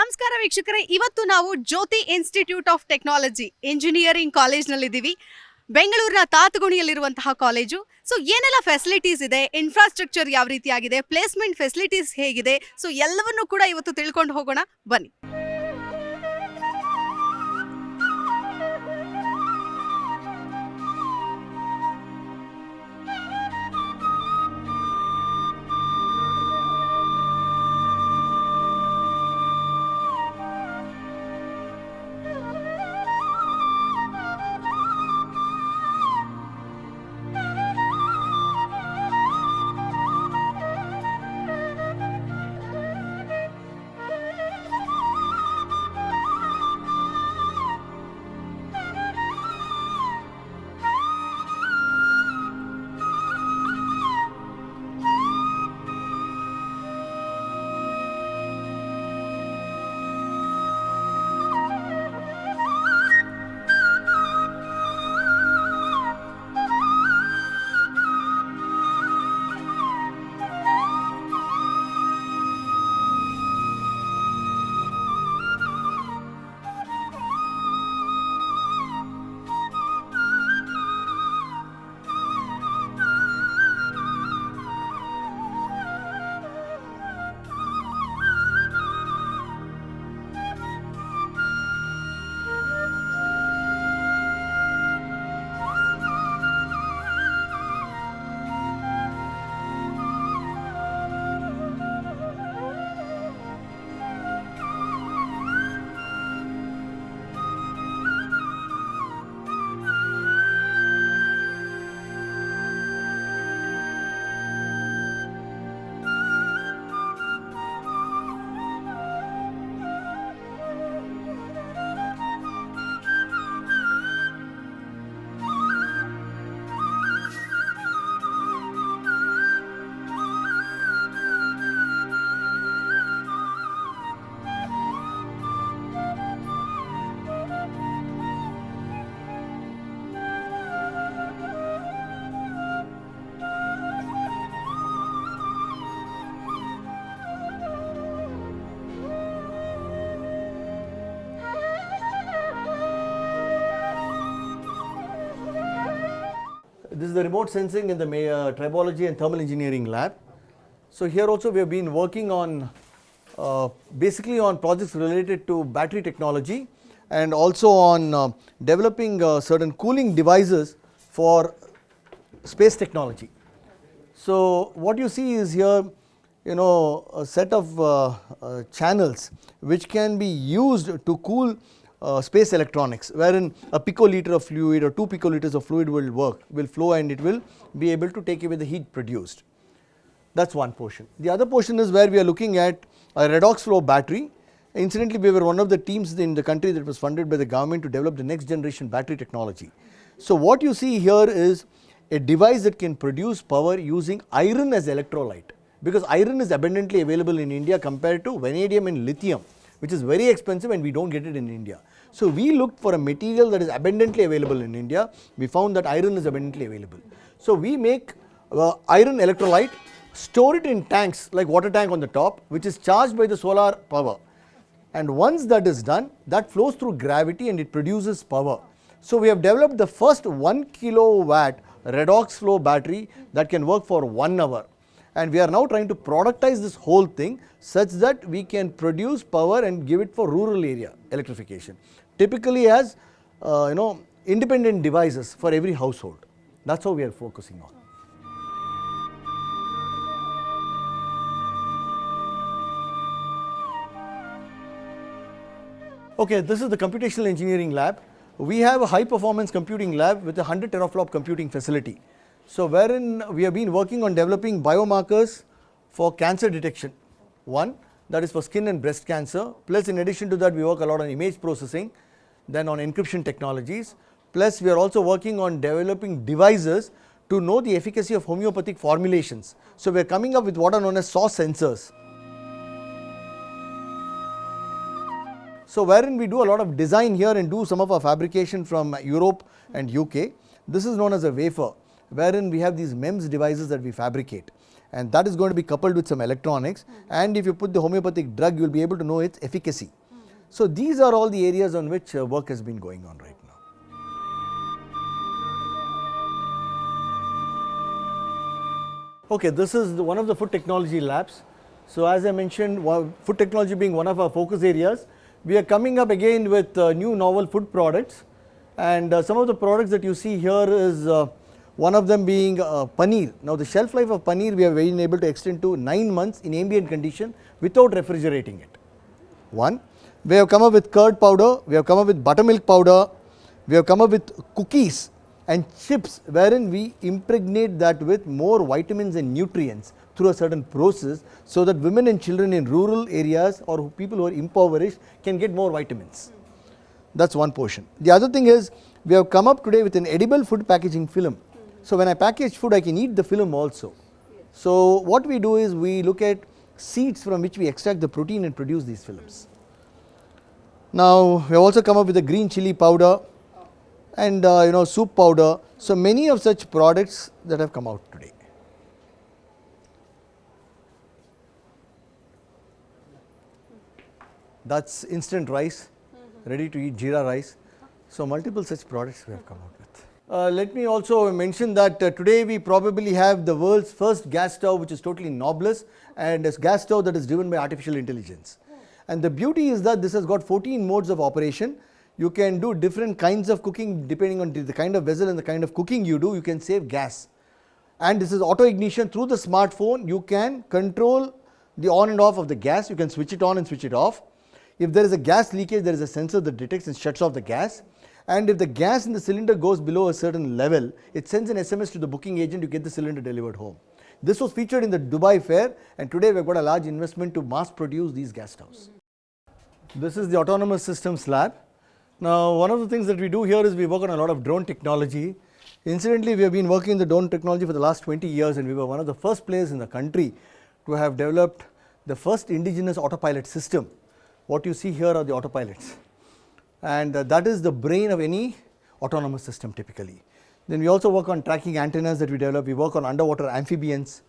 ನಮಸ್ಕಾರ ವೀಕ್ಷಕರೇ, ಇವತ್ತು ನಾವು ಜ್ಯೋತಿ ಇನ್ಸ್ಟಿಟ್ಯೂಟ್ ಆಫ್ ಟೆಕ್ನಾಲಜಿ ಇಂಜಿನಿಯರಿಂಗ್ ಕಾಲೇಜ್ನಲ್ಲಿದ್ದೀವಿ. ಬೆಂಗಳೂರಿನ ತಾತಗುಣಿಯಲ್ಲಿರುವಂತಹ ಕಾಲೇಜು. ಸೊ ಏನೆಲ್ಲ ಫೆಸಿಲಿಟೀಸ್ ಇದೆ, ಇನ್ಫ್ರಾಸ್ಟ್ರಕ್ಚರ್ ಯಾವ ರೀತಿಯಾಗಿದೆ, ಪ್ಲೇಸ್ಮೆಂಟ್ ಫೆಸಿಲಿಟೀಸ್ ಹೇಗಿದೆ, ಸೊ ಎಲ್ಲವನ್ನೂ ಕೂಡ ಇವತ್ತು ತಿಳ್ಕೊಂಡು ಹೋಗೋಣ ಬನ್ನಿ. This is the remote sensing in the Tribology and Thermal Engineering Lab. So here also we have been working on basically on projects related to battery technology and also on developing certain cooling devices for space technology. So what you see is here, a set of channels which can be used to cool space electronics, wherein a picoliter of fluid or 2 picoliters of fluid will flow and it will be able to take away the heat produced. That's one portion. The other portion is where we are looking at a redox flow battery. Incidentally, we were one of the teams in the country that was funded by the government to develop the next generation battery technology. So what you see here is a device that can produce power using iron as electrolyte, because iron is abundantly available in India compared to vanadium and lithium, which is very expensive and we don't get it in India. So we looked for a material that is abundantly available in India. We found that iron is abundantly available. So we make iron electrolyte, store it in tanks like water tank on the top, which is charged by the solar power. And once that is done, that flows through gravity and it produces power. So we have developed the first 1 kilowatt redox flow battery that can work for 1 hour. And we are now trying to productize this whole thing such that we can produce power and give it for rural area electrification, typically as independent devices for every household. That's how we are focusing on. Okay, this is the Computational Engineering Lab. We have a high performance computing lab with a 100 teraflop computing facility. So wherein we have been working on developing biomarkers for cancer detection. One, that is for skin and breast cancer. Plus in addition to that, we work a lot on image processing, then on encryption technologies. Plus we are also working on developing devices to know the efficacy of homeopathic formulations. So we are coming up with what are known as SAW sensors. So wherein we do a lot of design here and do some of our fabrication from Europe and UK. This is known as a wafer, wherein we have these MEMS devices that we fabricate. and that is going to be coupled with some electronics, and if you put the homeopathic drug, you will be able to know its efficacy. So these are all the areas on which work has been going on right now. Okay, this is one of the food technology labs. So as I mentioned, food technology being one of our focus areas, we are coming up again with new novel food products, and some of the products that you see here is one of them being paneer. Now the shelf life of paneer we have been able to extend to 9 months in ambient condition without refrigerating it. One, we have come up with curd powder, we have come up with buttermilk powder, we have come up with cookies and chips wherein we impregnate that with more vitamins and nutrients through a certain process, so that women and children in rural areas or people who are impoverished can get more vitamins. That's one portion. The other thing is, we have come up today with an edible food packaging film. So when I package food, I can eat the film also. So what we do is, we look at seeds from which we extract the protein and produce these films. Now we have also come up with a green chili powder and soup powder. So many of such products that have come out today. That's instant rice, ready to eat jeera rice. So multiple such products we have come out with. Let me also mention that today we probably have the world's first gas stove which is totally knobless, and a gas stove that is driven by artificial intelligence. And the beauty is that this has got 14 modes of operation. You can do different kinds of cooking depending on the kind of vessel and the kind of cooking you do. You can save gas. And this is auto ignition. Through the smartphone, you can control the on and off of the gas. You can switch it on and switch it off. If there is a gas leakage, there is a sensor that detects and shuts off the gas. And if the gas in the cylinder goes below a certain level, it sends an SMS to the booking agent to get the cylinder delivered home. This was featured in the Dubai fair, and today we have got a large investment to mass produce these gas stoves. This is the autonomous systems lab. Now one of the things that we do here is we work on a lot of drone technology. Incidentally, we have been working in the drone technology for the last 20 years, and we were one of the first players in the country to have developed the first indigenous autopilot system. What you see here are the autopilots, and that is the brain of any autonomous system typically. Then we also work on tracking antennas that we develop. We work on underwater amphibians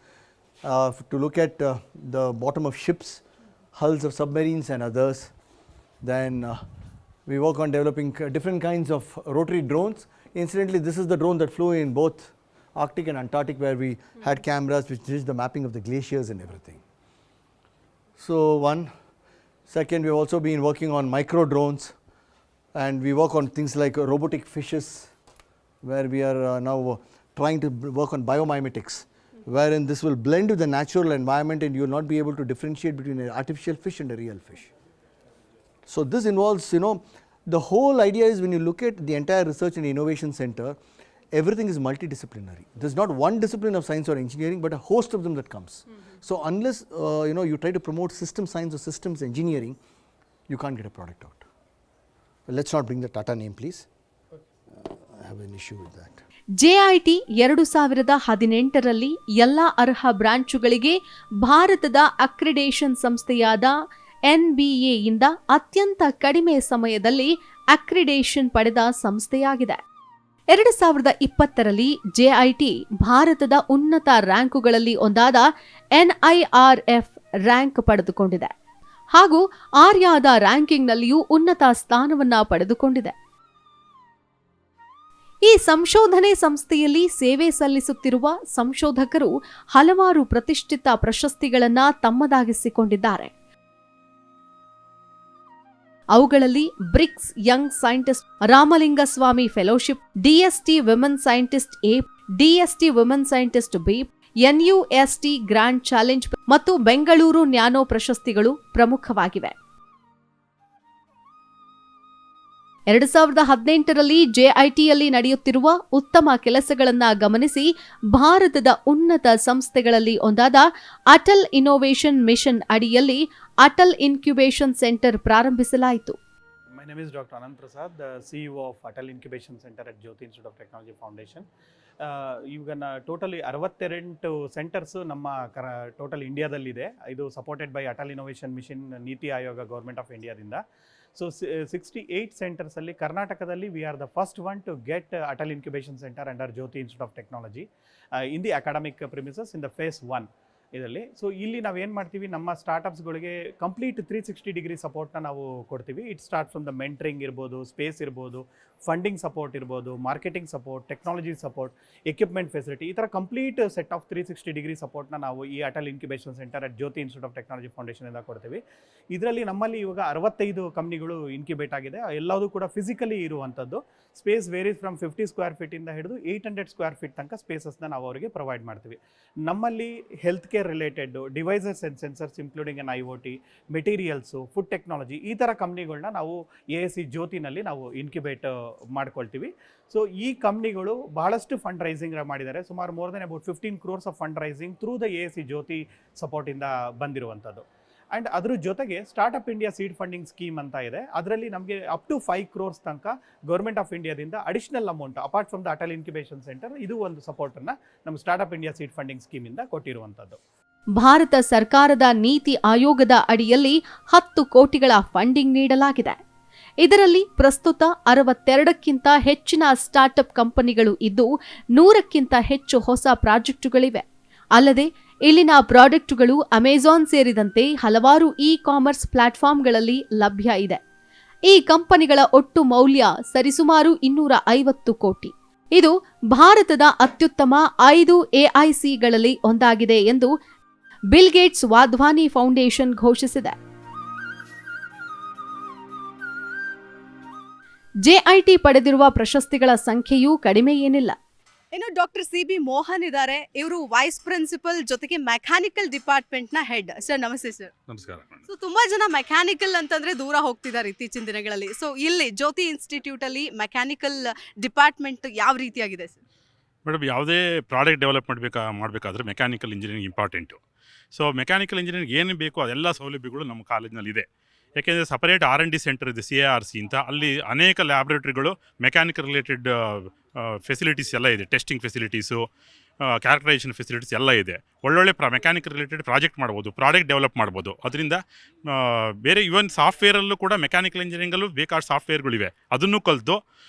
to look at the bottom of ships, hulls of submarines and others. Then we work on developing different kinds of rotary drones. Incidentally, this is the drone that flew in both Arctic and Antarctic, where we had cameras which did the mapping of the glaciers and everything. So one. Second, we have also been working on micro drones, and we work on things like robotic fishes, where we are now trying to work on biomimetics, wherein this will blend with the natural environment and you will not be able to differentiate between an artificial fish and a real fish. So this involves, the whole idea is, when you look at the entire research and innovation center, everything is multidisciplinary. There is not one discipline of science or engineering, but a host of them that comes. So unless you try to promote system science or systems engineering, you can't get a product out. Well, let's not bring the Tata name, please. I have an issue with that. JIT 2018ರಲ್ಲಿ ಎಲ್ಲ ಅರ್ಹ ಬ್ರಾಂಚುಗಳಿಗೆ ಭಾರತದ accreditation ಸಂಸ್ಥೆಯಾದ NBA ಯಿಂದ ಅತ್ಯಂತ ಕಡಿಮೆ ಸಮಯದಲ್ಲಿ accreditation ಪಡೆದ ಸಂಸ್ಥೆಯಾಗಿದೆ. 2020ರಲ್ಲಿ JIT ಭಾರತದ ಉನ್ನತ ರ್ಯಾಂಕುಗಳಲ್ಲಿ ಒಂದಾದ NIRF ರ್ಯಾಂಕ್ ಪಡೆದುಕೊಂಡಿದೆ ಹಾಗೂ ಆರ್ಯಾದ ರ್ಯಾಂಕಿಂಗ್ನಲ್ಲಿಯೂ ಉನ್ನತ ಸ್ಥಾನವನ್ನ ಪಡೆದುಕೊಂಡಿದೆ. ಈ ಸಂಶೋಧನೆ ಸಂಸ್ಥೆಯಲ್ಲಿ ಸೇವೆ ಸಲ್ಲಿಸುತ್ತಿರುವ ಸಂಶೋಧಕರು ಹಲವಾರು ಪ್ರತಿಷ್ಠಿತ ಪ್ರಶಸ್ತಿಗಳನ್ನು ತಮ್ಮದಾಗಿಸಿಕೊಂಡಿದ್ದಾರೆ. ಅವುಗಳಲ್ಲಿ BRICS young scientist Ramalingaswami fellowship, DST women scientist A, DST women scientist B, NUST grand challenge ಮತ್ತು ಬೆಂಗಳೂರು ನ್ಯಾನೋ ಪ್ರಶಸ್ತಿಗಳು ಪ್ರಮುಖವಾಗಿವೆ. 2018ರಲ್ಲಿ JITಯಲ್ಲಿ ನಡೆಯುತ್ತಿರುವ ಉತ್ತಮ ಕೆಲಸಗಳನ್ನು ಗಮನಿಸಿ ಭಾರತದ ಉನ್ನತ ಸಂಸ್ಥೆಗಳಲ್ಲಿ ಒಂದಾದ ಅಟಲ್ ಇನ್ನೋವೇಷನ್ ಮಿಷನ್ ಅಡಿಯಲ್ಲಿ ಅಟಲ್ ಇನ್ಕ್ಯುಬೇಷನ್ ಸೆಂಟರ್ ಪ್ರಾರಂಭಿಸಲಾಯಿತು. My name is Dr. Anand Prasad, the CEO of Atal Incubation Center at Jyoti Institute of Technology Foundation. ಇವಾಗ ಟೋಟಲಿ 68 ಸೆಂಟರ್ಸ್ ನಮ್ಮ ಟೋಟಲ್ ಇಂಡಿಯಾದಲ್ಲಿದೆ. ಇದು supported by Atal innovation mission, Niti Aayog, government of ಇಂಡಿಯಾದಿಂದ. So 68 centres ಅಲ್ಲಿ ಕರ್ನಾಟಕದಲ್ಲಿ we are the first one to get Atal incubation centre under Jyothi institute of technology in the academic premises in the phase 1. ಇದರಲ್ಲಿ. So ಇಲ್ಲಿ ನಾವೇನು ಮಾಡ್ತೀವಿ, ನಮ್ಮ ಸ್ಟಾರ್ಟಪ್ಸ್ಗಳಿಗೆ ಕಂಪ್ಲೀಟ್ 360 ಡಿಗ್ರಿ ಸಪೋರ್ಟ್ನ ನಾವು ಕೊಡ್ತೀವಿ. It start from the mentoring ಇರ್ಬೋದು, ಸ್ಪೇಸ್ ಇರ್ಬೋದು, ಫಂಡಿಂಗ್ ಸಪೋರ್ಟ್ ಇರ್ಬೋದು, marketing support, technology support, equipment facility, ಈ ಥರ ಕಂಪ್ಲೀಟ್ ಸೆಟ್ ಆಫ್ 360 ಡಿಗ್ರಿ ಸಪೋರ್ಟ್ನ ನಾವು ಈ Atal incubation centre at Jyothi institute of technology ಫೌಂಡೇಶನಿಂದ ಕೊಡ್ತೀವಿ. ಇದರಲ್ಲಿ ನಮ್ಮಲ್ಲಿ ಇವಾಗ 65 ಕಂಪ್ನಿಗಳು ಇನ್ಕ್ಯುಬೇಟ್ ಆಗಿದೆ. ಎಲ್ಲದೂ ಕೂಡ ಫಿಸಿಕಲಿ ಇರುವಂಥದ್ದು. ಸ್ಪೇಸ್ ವೇರೀಸ್ ಫ್ರಮ್ 50 ಸ್ಕ್ವೇರ್ ಫೀಟಿಂದ ಹಿಡಿದು 800 ಸ್ಕ್ವೇರ್ ಫೀಟ್ ತನಕ ಸ್ಪೇಸಸ್ನ ನಾವು ಅವರಿಗೆ ಪ್ರೊವೈಡ್ ಮಾಡ್ತೀವಿ. ನಮ್ಮಲ್ಲಿ health care related devices and sensors including N IoT, materials, food technology, ಈ ಥರ ಕಂಪ್ನಿಗಳನ್ನ ನಾವು ASC ಜ್ಯೋತಿನಲ್ಲಿ ನಾವು ಇನ್ಕ್ಯುಬೇಟ್ ಮಾಡ್ಕೊಳ್ತೀವಿ. ಸೊ ಈ ಕಂಪ್ನಿಗಳು ಬಹಳಷ್ಟು ಫಂಡ್ ರೈಸಿಂಗ್ ಮಾಡಿದ್ದಾರೆ. ಸುಮಾರು more than about 15 crores of fund raising through the ASC Jyothi ಸಪೋರ್ಟಿಂದ ಬಂದಿರುವಂಥದ್ದು. ಆ್ಯಂಡ್ ಅದ್ರ ಜೊತೆಗೆ startup India seed funding scheme ಅಂತ ಇದೆ. ಅದರಲ್ಲಿ ನಮಗೆ ಅಪ್ ಟು 5 crores ತನಕ ಗೌರ್ಮೆಂಟ್ ಆಫ್ ಇಂಡಿಯಾದಿಂದ additional amount apart from the Atal incubation centre, ಇದು ಒಂದು ಸಪೋರ್ಟನ್ನು ನಮ್ಮ ಸ್ಟಾರ್ಟಪ್ ಇಂಡಿಯಾ ಸೀಡ್ ಫಂಡಿಂಗ್ ಸ್ಕೀಮಿಂದ ಕೊಟ್ಟಿರುವಂಥದ್ದು. ಭಾರತ ಸರ್ಕಾರದ ನೀತಿ ಆಯೋಗದ ಅಡಿಯಲ್ಲಿ 10 ಕೋಟಿಗಳ ಫಂಡಿಂಗ್ ನೀಡಲಾಗಿದೆ. ಇದರಲ್ಲಿ ಪ್ರಸ್ತುತ 62ಕ್ಕಿಂತ ಹೆಚ್ಚಿನ ಸ್ಟಾರ್ಟ್ಅಪ್ ಕಂಪನಿಗಳು ಇದ್ದು 100ಕ್ಕಿಂತ ಹೆಚ್ಚು ಹೊಸ ಪ್ರಾಜೆಕ್ಟುಗಳಿವೆ. ಅಲ್ಲದೆ ಇಲ್ಲಿನ ಪ್ರಾಡಕ್ಟುಗಳು ಅಮೆಜಾನ್ ಸೇರಿದಂತೆ ಹಲವಾರು ಕಾಮರ್ಸ್ ಪ್ಲಾಟ್ಫಾರ್ಮ್ಗಳಲ್ಲಿ ಲಭ್ಯ ಇದೆ. ಈ ಕಂಪನಿಗಳ ಒಟ್ಟು ಮೌಲ್ಯ ಸರಿಸುಮಾರು 250 ಕೋಟಿ. ಇದು ಭಾರತದ ಅತ್ಯುತ್ತಮ 5 AICಗಳಲ್ಲಿ ಒಂದಾಗಿದೆ ಎಂದು ಬಿಲ್ ಗೇಟ್ಸ್ ವಾಧ್ವಾನಿ ಫೌಂಡೇಶನ್ ಘೋಷಿಸಿದೆ. JIT ಪಡೆದಿರುವ ಪ್ರಶಸ್ತಿಗಳ ಸಂಖ್ಯೆಯೂ ಕಡಿಮೆ ಏನಿಲ್ಲ. ಇನ್ನು ಡಾಕ್ಟರ್ CB ಮೋಹನ್ ಇದ್ದಾರೆ. ಇವರು ವೈಸ್ ಪ್ರಿನ್ಸಿಪಲ್ ಜೊತೆಗೆ ಮೆಕ್ಯಾನಿಕಲ್ ಡಿಪಾರ್ಟ್ಮೆಂಟ್ನ ಹೆಡ್. ಸರ್ ನಮಸ್ತೆ ಸರ್. ನಮಸ್ಕಾರ. ಸೊ ತುಂಬಾ ಜನ ಮೆಕ್ಯಾನಿಕಲ್ ಅಂತಂದ್ರೆ ದೂರ ಹೋಗ್ತಿದ್ದಾರೆ ಇತ್ತೀಚಿನ ದಿನಗಳಲ್ಲಿ. ಸೊ ಇಲ್ಲಿ ಜ್ಯೋತಿ ಇನ್ಸ್ಟಿಟ್ಯೂಟ್ ಅಲ್ಲಿ ಮೆಕ್ಯಾನಿಕಲ್ ಡಿಪಾರ್ಟ್ಮೆಂಟ್ ಯಾವ ರೀತಿಯಾಗಿದೆ ಸರ್? ಮೇಡಮ್, ಯಾವುದೇ ಪ್ರಾಡಕ್ಟ್ ಡೆವಲಪ್ಮೆಂಟ್ ಮಾಡಬೇಕಾದ್ರೆ mechanical engineering important. So mechanical engineering ಏನು ಬೇಕೋ ಅದೆಲ್ಲ ಸೌಲಭ್ಯಗಳು ನಮ್ಮ ಕಾಲೇಜ್ನಲ್ಲಿ ಇದೆ. ಯಾಕೆಂದರೆ ಸಪರೇಟ್ R&D ಸೆಂಟರ್ ಇದೆ, CARC ಅಂತ. ಅಲ್ಲಿ ಅನೇಕ ಲ್ಯಾಬ್ರೇಟ್ರಿಗಳು ಮೆಕ್ಯಾನಿಕಲ್ ರಿಲೇಟೆಡ್ ಫೆಸಿಲಿಟೀಸ್ ಎಲ್ಲ ಇದೆ. ಟೆಸ್ಟಿಂಗ್ ಫೆಸಿಲಿಟೀಸು, ಕ್ಯಾರೆಕ್ಟರೈಸೇಷನ್ ಫೆಸಿಲಿಟೀಸ್ ಎಲ್ಲ ಇದೆ. ಒಳ್ಳೊಳ್ಳೆ ಮೆಕ್ಯಾನಿಕಲ್ ರಿಲೇಟೆಡ್ ಪ್ರಾಜೆಕ್ಟ್ ಮಾಡ್ಬೋದು, ಪ್ರಾಡಕ್ಟ್ ಡೆವಲಪ್ ಮಾಡ್ಬೋದು. ಅದರಿಂದ ಬೇರೆ ಇವನ್ ಸಾಫ್ಟ್ವೇರಲ್ಲೂ ಕೂಡ ಮೆಕ್ಯಾನಿಕಲ್ ಇಂಜಿನಿಯರಿಂಗಲ್ಲೂ ಬೇಕಾದ ಸಾಫ್ಟ್ವೇರ್ಗಳಿವೆ. ಅದನ್ನು ಕಲಿತು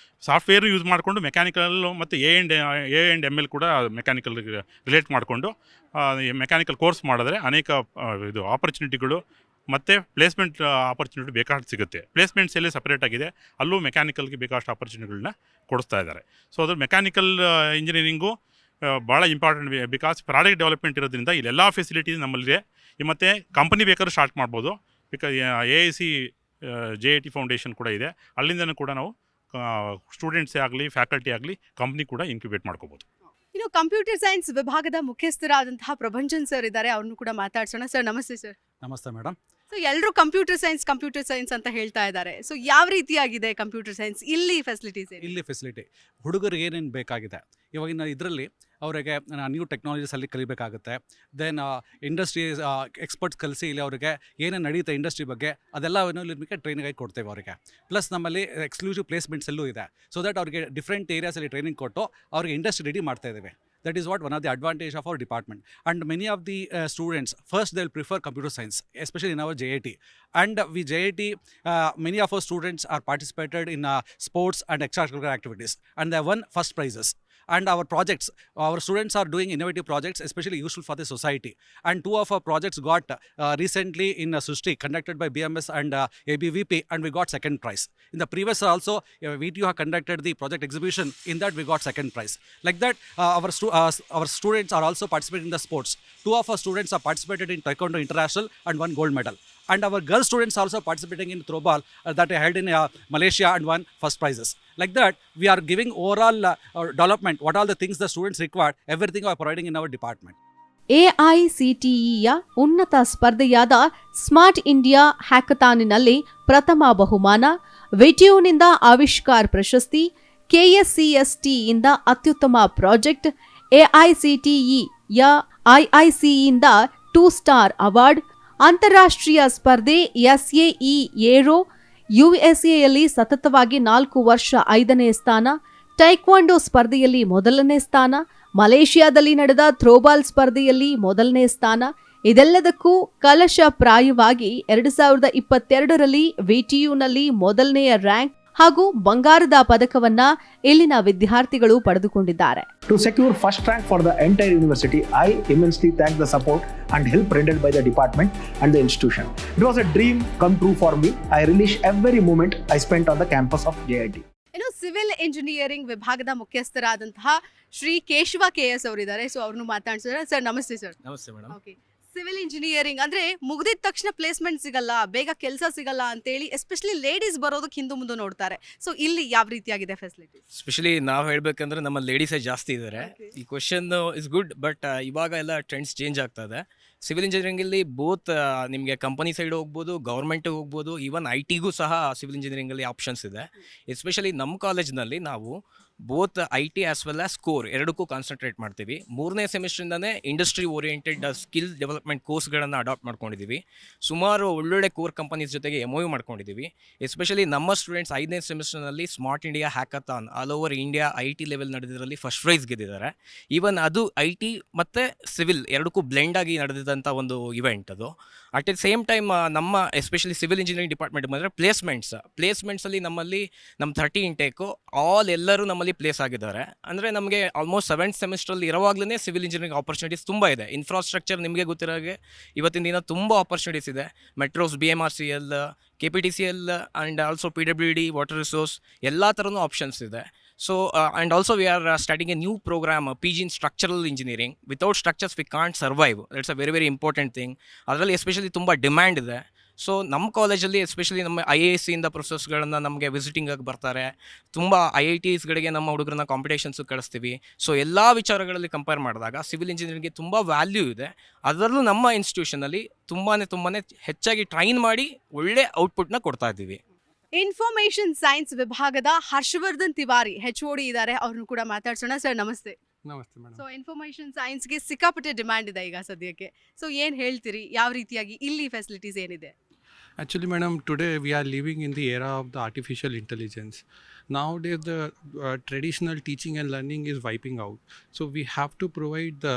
ಸಾಫ್ಟ್ವೇರ್ ಯೂಸ್ ಮಾಡಿಕೊಂಡು ಮೆಕ್ಯಾನಿಕಲ್ಲು ಮತ್ತು A&ML ಕೂಡ ಮೆಕ್ಯಾನಿಕಲ್ ರಿಲೇಟ್ ಮಾಡಿಕೊಂಡು ಮೆಕ್ಯಾನಿಕಲ್ ಕೋರ್ಸ್ ಮಾಡಿದ್ರೆ ಅನೇಕ ಇದು ಆಪರ್ಚುನಿಟಿಗಳು ಮತ್ತು ಪ್ಲೇಸ್ಮೆಂಟ್ ಆಪರ್ಚುನಿಟಿ ಬೇಕಾಷ್ಟು ಸಿಗುತ್ತೆ. ಪ್ಲೇಸ್ಮೆಂಟ್ಸ್ ಎಲ್ಲ ಸಪ್ರೇಟ್ ಆಗಿದೆ. ಅಲ್ಲೂ ಮೆಕ್ಯಾನಿಕಲ್ಗೆ ಬೇಕಾಷ್ಟು ಆಪರ್ಚುನಿಟಿಗಳನ್ನ ಕೊಡಿಸ್ತಾ ಇದ್ದಾರೆ. ಸೊ ಅದು ಮೆಕ್ಯಾನಿಕಲ್ ಇಂಜಿನಿಯರಿಂಗು ಭಾಳ ಇಂಪಾರ್ಟೆಂಟ್. ಬಿಕಾಸ್ ಪ್ರಾಡಕ್ಟ್ ಡೆವಲಪ್ಮೆಂಟ್ ಇರೋದ್ರಿಂದ ಇಲ್ಲೆಲ್ಲ ಫೆಸಿಲಿಟೀಸ್ ನಮ್ಮಲ್ಲಿದೆ. ಮತ್ತು ಕಂಪನಿ ಬೇಕಾದ್ರೂ ಸ್ಟಾರ್ಟ್ ಮಾಡ್ಬೋದು. ಬಿಕಾಸ್ AIC JIT ಫೌಂಡೇಶನ್ ಕೂಡ ಇದೆ. ಅಲ್ಲಿಂದನೂ ಕೂಡ ನಾವು ಸ್ಟೂಡೆಂಟ್ಸೇ ಆಗಲಿ, ಫ್ಯಾಕಲ್ಟಿ ಆಗಲಿ, ಕಂಪ್ನಿ ಕೂಡ ಇನ್ಕ್ಯುಬೇಟ್ ಮಾಡ್ಕೋಬೋದು. ಇನ್ನು ಕಂಪ್ಯೂಟರ್ ಸೈನ್ಸ್ ವಿಭಾಗದ ಮುಖ್ಯಸ್ಥರಾದಂತಹ ಪ್ರಭಂಜನ್ ಸರ್ ಇದ್ದಾರೆ. ಅವ್ರನ್ನು ಕೂಡ ಮಾತಾಡ್ಸೋಣ. ಸರ್ ನಮಸ್ತೆ ಸರ್. ನಮಸ್ತೆ ಮೇಡಮ್. ಸೊ ಎಲ್ಲರೂ ಕಂಪ್ಯೂಟರ್ ಸೈನ್ಸ್ ಅಂತ ಹೇಳ್ತಾ ಇದ್ದಾರೆ. ಸೊ ಯಾವ ರೀತಿಯಾಗಿದೆ ಕಂಪ್ಯೂಟರ್ ಸೈನ್ಸ್? ಇಲ್ಲಿ ಫೆಸಿಲಿಟೀಸ್ ಇಲ್ಲಿ ಫೆಸಿಲಿಟಿ ಹುಡುಗರಿಗೆ ಏನೇನು ಬೇಕಾಗಿದೆ ಇವಾಗಿನ ಇದರಲ್ಲಿ ಅವರಿಗೆ ನ್ಯೂ ಟೆಕ್ನಾಲಜೀಸಲ್ಲಿ ಕಲಿಬೇಕಾಗುತ್ತೆ. ದೆನ್ ಇಂಡಸ್ಟ್ರಿ ಎಕ್ಸ್ಪರ್ಟ್ಸ್ ಕಲಿಸಿ ಇಲ್ಲಿ ಅವರಿಗೆ ಏನೇನು ನಡೀತೆ ಇಂಡಸ್ಟ್ರಿ ಬಗ್ಗೆ ಅದೆಲ್ಲವನ್ನು ನಿಮಗೆ ಟ್ರೈನಿಂಗ್ ಆಗಿ ಕೊಡ್ತೇವೆ ಅವರಿಗೆ. ಪ್ಲಸ್ ನಮ್ಮಲ್ಲಿ ಎಕ್ಸ್ಕ್ಲೂಸಿವ್ ಪ್ಲೇಸ್ಮೆಂಟ್ಸಲ್ಲೂ ಇದೆ. ಸೊ ದಟ್ ಅವರಿಗೆ ಡಿಫ್ರೆಂಟ್ ಏರಿಯಾಸಲ್ಲಿ ಟ್ರೈನಿಂಗ್ ಕೊಟ್ಟು ಅವ್ರಿಗೆ ಇಂಡಸ್ಟ್ರಿ ರೆಡಿ ಮಾಡ್ತಾ ಇದ್ದೇವೆ. That is what one of the advantage of our department. And many of the students, first they'll prefer computer science, especially in our JIT. And we JIT, many of our students are participated in sports and extracurricular activities. And they won first prizes. And our projects, our students are doing innovative projects, especially useful for the society. And 2 of our projects got recently in Sushti, conducted by BMS and ABVP, and we got second prize. In the previous also, VTU have conducted the project exhibition. In that, we got second prize. Like that, our students are also participating in the sports. 2 of our students are participated in Taekwondo International and won gold medal. And our girl students also participating in throwball that are held in Malaysia and won first prizes. Like that, we are giving overall development, what all the things the students require, everything we are providing in our department. AICTEಯ ಉನ್ನತ ಸ್ಪರ್ಧೆಯಾದ smart India ಹ್ಯಾಕಥಾನ್ನಲ್ಲಿ ಪ್ರಥಮ ಬಹುಮಾನ, ವಿಟಿಯುನಿಂದ ಆವಿಷ್ಕಾರ್ ಪ್ರಶಸ್ತಿ, KSCSTಯಿಂದ ಅತ್ಯುತ್ತಮ project, AICTEಯ IICಯಿಂದ 2 star award, ಅಂತಾರಾಷ್ಟ್ರೀಯ ಸ್ಪರ್ಧೆ SAE aero USAಯಲ್ಲಿ ಸತತವಾಗಿ 4 ವರ್ಷ 5ನೇ ಸ್ಥಾನ, ಟೈಕ್ವಾಂಡೋ ಸ್ಪರ್ಧೆಯಲ್ಲಿ 1ನೇ ಸ್ಥಾನ, ಮಲೇಷಿಯಾದಲ್ಲಿ ನಡೆದ ಥ್ರೋಬಾಲ್ ಸ್ಪರ್ಧೆಯಲ್ಲಿ 1ನೇ ಸ್ಥಾನ. ಇದೆಲ್ಲದಕ್ಕೂ ಕಲಶಪ್ರಾಯವಾಗಿ 2022ರಲ್ಲಿ ವಿಟಿಯುನಲ್ಲಿ 1ನೇ ರ್ಯಾಂಕ್, ಹಾಗೂ ಬಂಗಾರದ ಪದಕವನ್ನ ಇಲ್ಲಿನ ವಿದ್ಯಾರ್ಥಿಗಳು ಪಡೆದುಕೊಂಡಿದ್ದಾರೆ. To secure first rank for the entire university, I immensely thank the support and help rendered by the department and the institution. It was a dream come true for me. I relish every moment I spent on the campus of JIT. ಇನ್ನು civil engineering ವಿಭಾಗದ ಮುಖ್ಯಸ್ಥರಾದಂತಹ Shri Keshava KS ಅವರಿದ್ದಾರೆ. So ಅವ್ರನ್ನು ಮಾತಾಡ್ಸಿದ್ರೆ. Sir ನಮಸ್ತೆ sir. ನಮಸ್ತೆ madam. Okay, civil engineering ಅಂದ್ರೆ ಮುಗಿದಿದ ತಕ್ಷಣ placement ಸಿಗಲ್ಲ, ಬೇಗ ಕೆಲಸ ಸಿಗಲ್ಲ ಅಂತೇಳಿ ಎಸ್ಪೆಷಲಿ ಲೇಡೀಸ್ ಬರೋದಕ್ಕೆ ಹಿಂದೆ ಮುಂದೆ ನೋಡ್ತಾರೆ. ಸೊ ಇಲ್ಲಿ ಯಾವ ರೀತಿಯಾಗಿದೆ ಫೆಸಿಲಿಟೀಸ್? ಸ್ಪೆಷಲಿ ನಾವು ಹೇಳ್ಬೇಕಂದ್ರೆ ನಮ್ಮ ಲೇಡೀಸೇ ಜಾಸ್ತಿ ಇದ್ದಾರೆ. ಈ ಕ್ವಶನ್ ಇಸ್ ಗುಡ್, ಬಟ್ ಇವಾಗ ಎಲ್ಲ ಟ್ರೆಂಡ್ಸ್ ಚೇಂಜ್ ಆಗ್ತಾ ಇದೆ. ಸಿವಿಲ್ ಇಂಜಿನಿಯರಿಂಗಲ್ಲಿ ಬೋತ್ ನಿಮಗೆ ಕಂಪನಿ ಸೈಡ್ ಹೋಗ್ಬೋದು, ಗೌರ್ಮೆಂಟಿಗೆ ಹೋಗ್ಬೋದು, ಈವನ್ IT ಗೂ ಸಹ ಸಿವಿಲ್ ಇಂಜಿನಿಯರಿಂಗಲ್ಲಿ ಆಪ್ಷನ್ಸ್ ಇದೆ. ಎಸ್ಪೆಷಲಿ ನಮ್ಮ ಕಾಲೇಜ್ನಲ್ಲಿ ನಾವು both IT as well as core ಎರಡಕ್ಕೂ ಕಾನ್ಸಂಟ್ರೇಟ್ ಮಾಡ್ತೀವಿ. 3ನೇ ಸೆಮಿಸ್ಟ್ರಿಂದನೇ ಇಂಡಸ್ಟ್ರಿ ಓರಿಯೆಂಟೆಡ್ ಸ್ಕಿಲ್ ಡೆವಲಪ್ಮೆಂಟ್ ಕೋರ್ಸ್ಗಳನ್ನು ಅಡಾಪ್ಟ್ ಮಾಡ್ಕೊಂಡಿದ್ದೀವಿ. ಸುಮಾರು ಒಳ್ಳೊಳ್ಳೆ ಕೋರ್ ಕಂಪನೀಸ್ ಜೊತೆಗೆ MOU ಮಾಡ್ಕೊಂಡಿದ್ದೀವಿ. ಎಸ್ಪೆಷಲಿ ನಮ್ಮ ಸ್ಟೂಡೆಂಟ್ಸ್ 5ನೇ ಸೆಮಿಸ್ಟರ್ನಲ್ಲಿ smart India hackathon all over India IT level ನಡೆದಿದ್ರಲ್ಲಿ ಫಸ್ಟ್ ಪ್ರೈಸ್ ಗೆದ್ದಿದ್ದಾರೆ. ಈವನ್ ಅದು IT ಮತ್ತು ಸಿವಿಲ್ ಎರಡಕ್ಕೂ ಬ್ಲೆಂಡ್ ಆಗಿ ನಡೆದಿದ್ದಂಥ ಒಂದು ಇವೆಂಟ್ ಅದು. ಅಟ್ ದ ಸೇಮ್ ಟೈಮ್ ನಮ್ಮ ಎಸ್ಪೆಷಲಿ ಸಿವಿಲ್ ಇಂಜಿನಿಯರಿಂಗ್ ಡಿಪಾರ್ಟ್ಮೆಂಟ್ ಬಂದರೆ ಪ್ಲೇಸ್ಮೆಂಟ್ಸಲ್ಲಿ ನಮ್ಮಲ್ಲಿ ನಮ್ಮ 30 ಇಂಟೇಕು ಎಲ್ಲರೂ ನಮ್ಮಲ್ಲಿ ಪ್ಲೇಸ್ ಆಗಿದ್ದಾರೆ. ಅಂದರೆ ನಮಗೆ ಆಲ್ಮೋಸ್ಟ್ 7th ಸೆಮಿಸ್ಟ್ರಲ್ಲಿ ಇರುವಾಗಲೇ ಸಿವಿಲ್ ಇಂಜಿನಿಯರಿಂಗ್ ಆಪರ್ಚುನಿಟೀಸ್ ತುಂಬ ಇದೆ. ಇನ್ಫ್ರಾಸ್ಟ್ರಕ್ಚರ್ ನಿಮಗೆ ಗೊತ್ತಿರೋ ಹಾಗೆ ಇವತ್ತಿನ ದಿನ ತುಂಬ ಆಪರ್ಚುನಿಟೀಸ್ ಇದೆ. Metros, BMRCL, KPTCL and also PWD, water resource ಎಲ್ಲ ಥರನೂ ಆಪ್ಷನ್ಸ್ ಇದೆ. So and also we are starting a new program, PG in structural engineering. Without structures we can't survive. That's a very very important thing. ಅದರಲ್ಲಿ especially ತುಂಬ demand ಇದೆ. So ನಮ್ಮ ಕಾಲೇಜಲ್ಲಿ especially ನಮ್ಮ IISc ಇಂದ ಪ್ರೊಫೆಸರ್ಸ್ಗಳನ್ನು ನಮಗೆ ವಿಸಿಟಿಂಗ್ ಆಗಿ ಬರ್ತಾರೆ. ತುಂಬ IITsಗಳಿಗೆ ನಮ್ಮ ಹುಡುಗರನ್ನ ಕಾಂಪಿಟೇಷನ್ಸು ಕಳಿಸ್ತೀವಿ. ಸೊ ಎಲ್ಲ ವಿಚಾರಗಳಲ್ಲಿ ಕಂಪೇರ್ ಮಾಡಿದಾಗ ಸಿವಿಲ್ ಇಂಜಿನಿಯರಿಂಗ್ಗೆ ತುಂಬ ವ್ಯಾಲ್ಯೂ ಇದೆ. ಅದರಲ್ಲೂ ನಮ್ಮ ಇನ್ಸ್ಟಿಟ್ಯೂಷನಲ್ಲಿ ತುಂಬಾ ಹೆಚ್ಚಾಗಿ ಟ್ರೈನ್ ಮಾಡಿ ಒಳ್ಳೆ ಔಟ್ಪುಟ್ನ ಕೊಡ್ತಾ ಇದ್ದೀವಿ. ಇನ್ಫಾರ್ಮೇಶನ್ ಸೈನ್ಸ್ ವಿಭಾಗದ ಹರ್ಷವರ್ಧನ್ ತಿವಾರಿ HOD ಇದ್ದಾರೆ. ಅವ್ರನ್ನು ಕೂಡ ಮಾತಾಡ್ಸೋಣ. ಸರ್ ನಮಸ್ತೆ. ನಮಸ್ತೆ ಮೇಡಮ್. ಸೊ ಇನ್ಫಾರ್ಮೇಶನ್ ಸೈನ್ಸ್ಗೆ ಸಿಕ್ಕಾಪಟ್ಟೆ ಡಿಮ್ಯಾಂಡ್ ಇದೆ ಈಗ ಸದ್ಯಕ್ಕೆ. ಸೊ ಏನು ಹೇಳ್ತೀರಿ, ಯಾವ ರೀತಿಯಾಗಿ ಇಲ್ಲಿ ಫೆಸಿಲಿಟೀಸ್ ಏನಿದೆ? Actually, madam, today we are living in the era of the artificial intelligence. Nowadays, the traditional teaching and learning is wiping out. So we have to provide the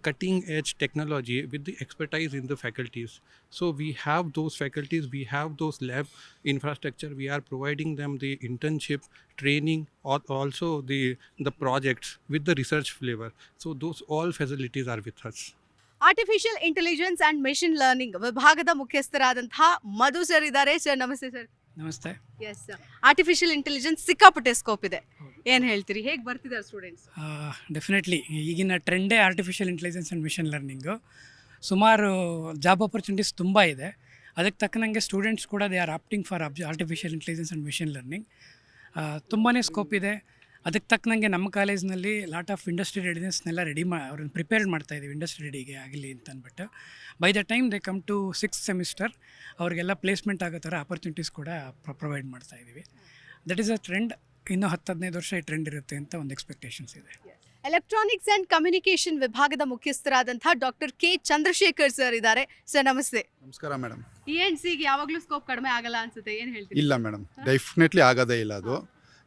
cutting-edge technology with the expertise in the faculties. So we have those faculties, we have those lab infrastructure. We are providing them the internship, training, or also the projects with the research flavor. So those all facilities are with us. Artificial intelligence and machine learning ವಿಭಾಗದ ಮುಖ್ಯಸ್ಥರಾದಂತಹ Madhu sir ಇದ್ದಾರೆ. Sir ನಮಸ್ತೆ sir. ನಮಸ್ತೆ. Yes sir, artificial intelligence ಸಿಕ್ಕಾಪಟ್ಟೆ scope ಇದೆ, ಏನು ಹೇಳ್ತೀರಿ, ಹೇಗೆ ಬರ್ತಿದ್ದಾರೆ ಸ್ಟೂಡೆಂಟ್ಸ್? ಡೆಫಿನೆಟ್ಲಿ ಈಗಿನ ಟ್ರೆಂಡೇ artificial intelligence and machine learning. ಸುಮಾರು ಜಾಬ್ ಆಪರ್ಚುನಿಟೀಸ್ ತುಂಬ ಇದೆ. ಅದಕ್ಕೆ ತಕ್ಕನಂಗೆ ಸ್ಟೂಡೆಂಟ್ಸ್ ಕೂಡ they are opting for artificial intelligence and machine learning. ತುಂಬಾ ಸ್ಕೋಪ್ ಇದೆ. ಅದಕ್ಕೆ ತಕ್ಕನಂಗೆ ನಮ್ಮ ಕಾಲೇಜ್ನಲ್ಲಿ ಲಾಟ್ ಆಫ್ ಇಂಡಸ್ಟ್ರಿ ರೆಡಿನೆಸ್ನೆಲ್ಲ ಅವ್ರನ್ನ ಪ್ರಿಪೇರ್ ಮಾಡ್ತಾಯಿದ್ದೀವಿ ಇಂಡಸ್ಟ್ರಿ ರೆಡಿಗೆ ಆಗಲಿ ಅಂತ ಅಂದ್ಬಿಟ್ಟು. By the time they come to 6th semester ಅವ್ರಿಗೆಲ್ಲ ಪ್ಲೇಸ್ಮೆಂಟ್ ಆಗೋ ಥರ ಆಪರ್ಚುನಿಟೀಸ್ ಕೂಡ ಪ್ರೊವೈಡ್ ಮಾಡ್ತಾಯಿದ್ದೀವಿ. That is a trend. ಇನ್ನೂ 10-15 ವರ್ಷ ಈ ಟ್ರೆಂಡ್ ಇರುತ್ತೆ ಅಂತ ಒಂದು ಎಕ್ಸ್ಪೆಕ್ಟೇಷನ್ಸ್ ಇದೆ. ಎಲೆಕ್ಟ್ರಾನಿಕ್ಸ್ ಆ್ಯಂಡ್ ಕಮ್ಯುನಿಕೇಷನ್ ವಿಭಾಗದ ಮುಖ್ಯಸ್ಥರಾದಂತಹ ಡಾಕ್ಟರ್ K ಚಂದ್ರಶೇಖರ್ ಸರ್ ಇದ್ದಾರೆ. ಸರ್ ನಮಸ್ತೆ. ನಮಸ್ಕಾರ ಮೇಡಮ್. ENCಗೆ ಯಾವಾಗಲೂ ಸ್ಕೋಪ್ ಕಡಿಮೆ ಆಗಲ್ಲ ಅನ್ಸುತ್ತೆ, ಏನು ಹೇಳ್ತೀವಿ? ಇಲ್ಲ ಮೇಡಮ್, ಡೆಫಿನೆಟ್ಲಿ ಆಗೋದೇ ಇಲ್ಲ ಅದು.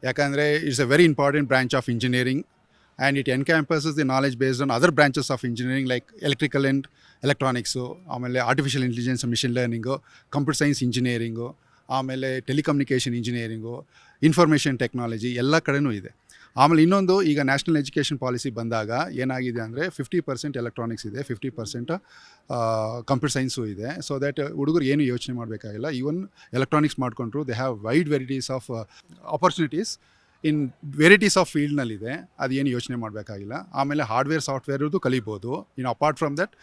ಯಾಕಂದರೆ it's a very important branch of engineering and it encompasses the knowledge based on other branches of engineering like electrical and electronics, ಆಮೇಲೆ artificial intelligence machine learning, computer science engineering, ಆಮೇಲೆ telecommunication engineering, information technology ಎಲ್ಲ ಕಡೆನೂ ಇದೆ. ಆಮೇಲೆ ಇನ್ನೊಂದು, ಈಗ national education policy ಬಂದಾಗ ಏನಾಗಿದೆ ಅಂದರೆ 50% ಎಲೆಕ್ಟ್ರಾನಿಕ್ಸ್ ಇದೆ, 50% ಕಂಪ್ಯೂಟರ್ ಸೈನ್ಸು ಇದೆ. ಸೊ ದ್ಯಾಟ್ ಹುಡುಗರು ಏನು ಯೋಚನೆ ಮಾಡಬೇಕಾಗಿಲ್ಲ. ಈವನ್ ಎಲೆಕ್ಟ್ರಾನಿಕ್ಸ್ ಮಾಡಿಕೊಂಡ್ರು they have wide varieties of opportunities in varieties of ಫೀಲ್ಡ್ನಲ್ಲಿದೆ. ಅದೇನು ಯೋಚನೆ ಮಾಡಬೇಕಾಗಿಲ್ಲ. ಆಮೇಲೆ ಹಾರ್ಡ್ವೇರ್ ಸಾಫ್ಟ್ವೇರ್ದು ಕಲಿಬೋದು. ಇನ್ನು ಅಪಾರ್ಟ್ ಫ್ರಮ್ ದಟ್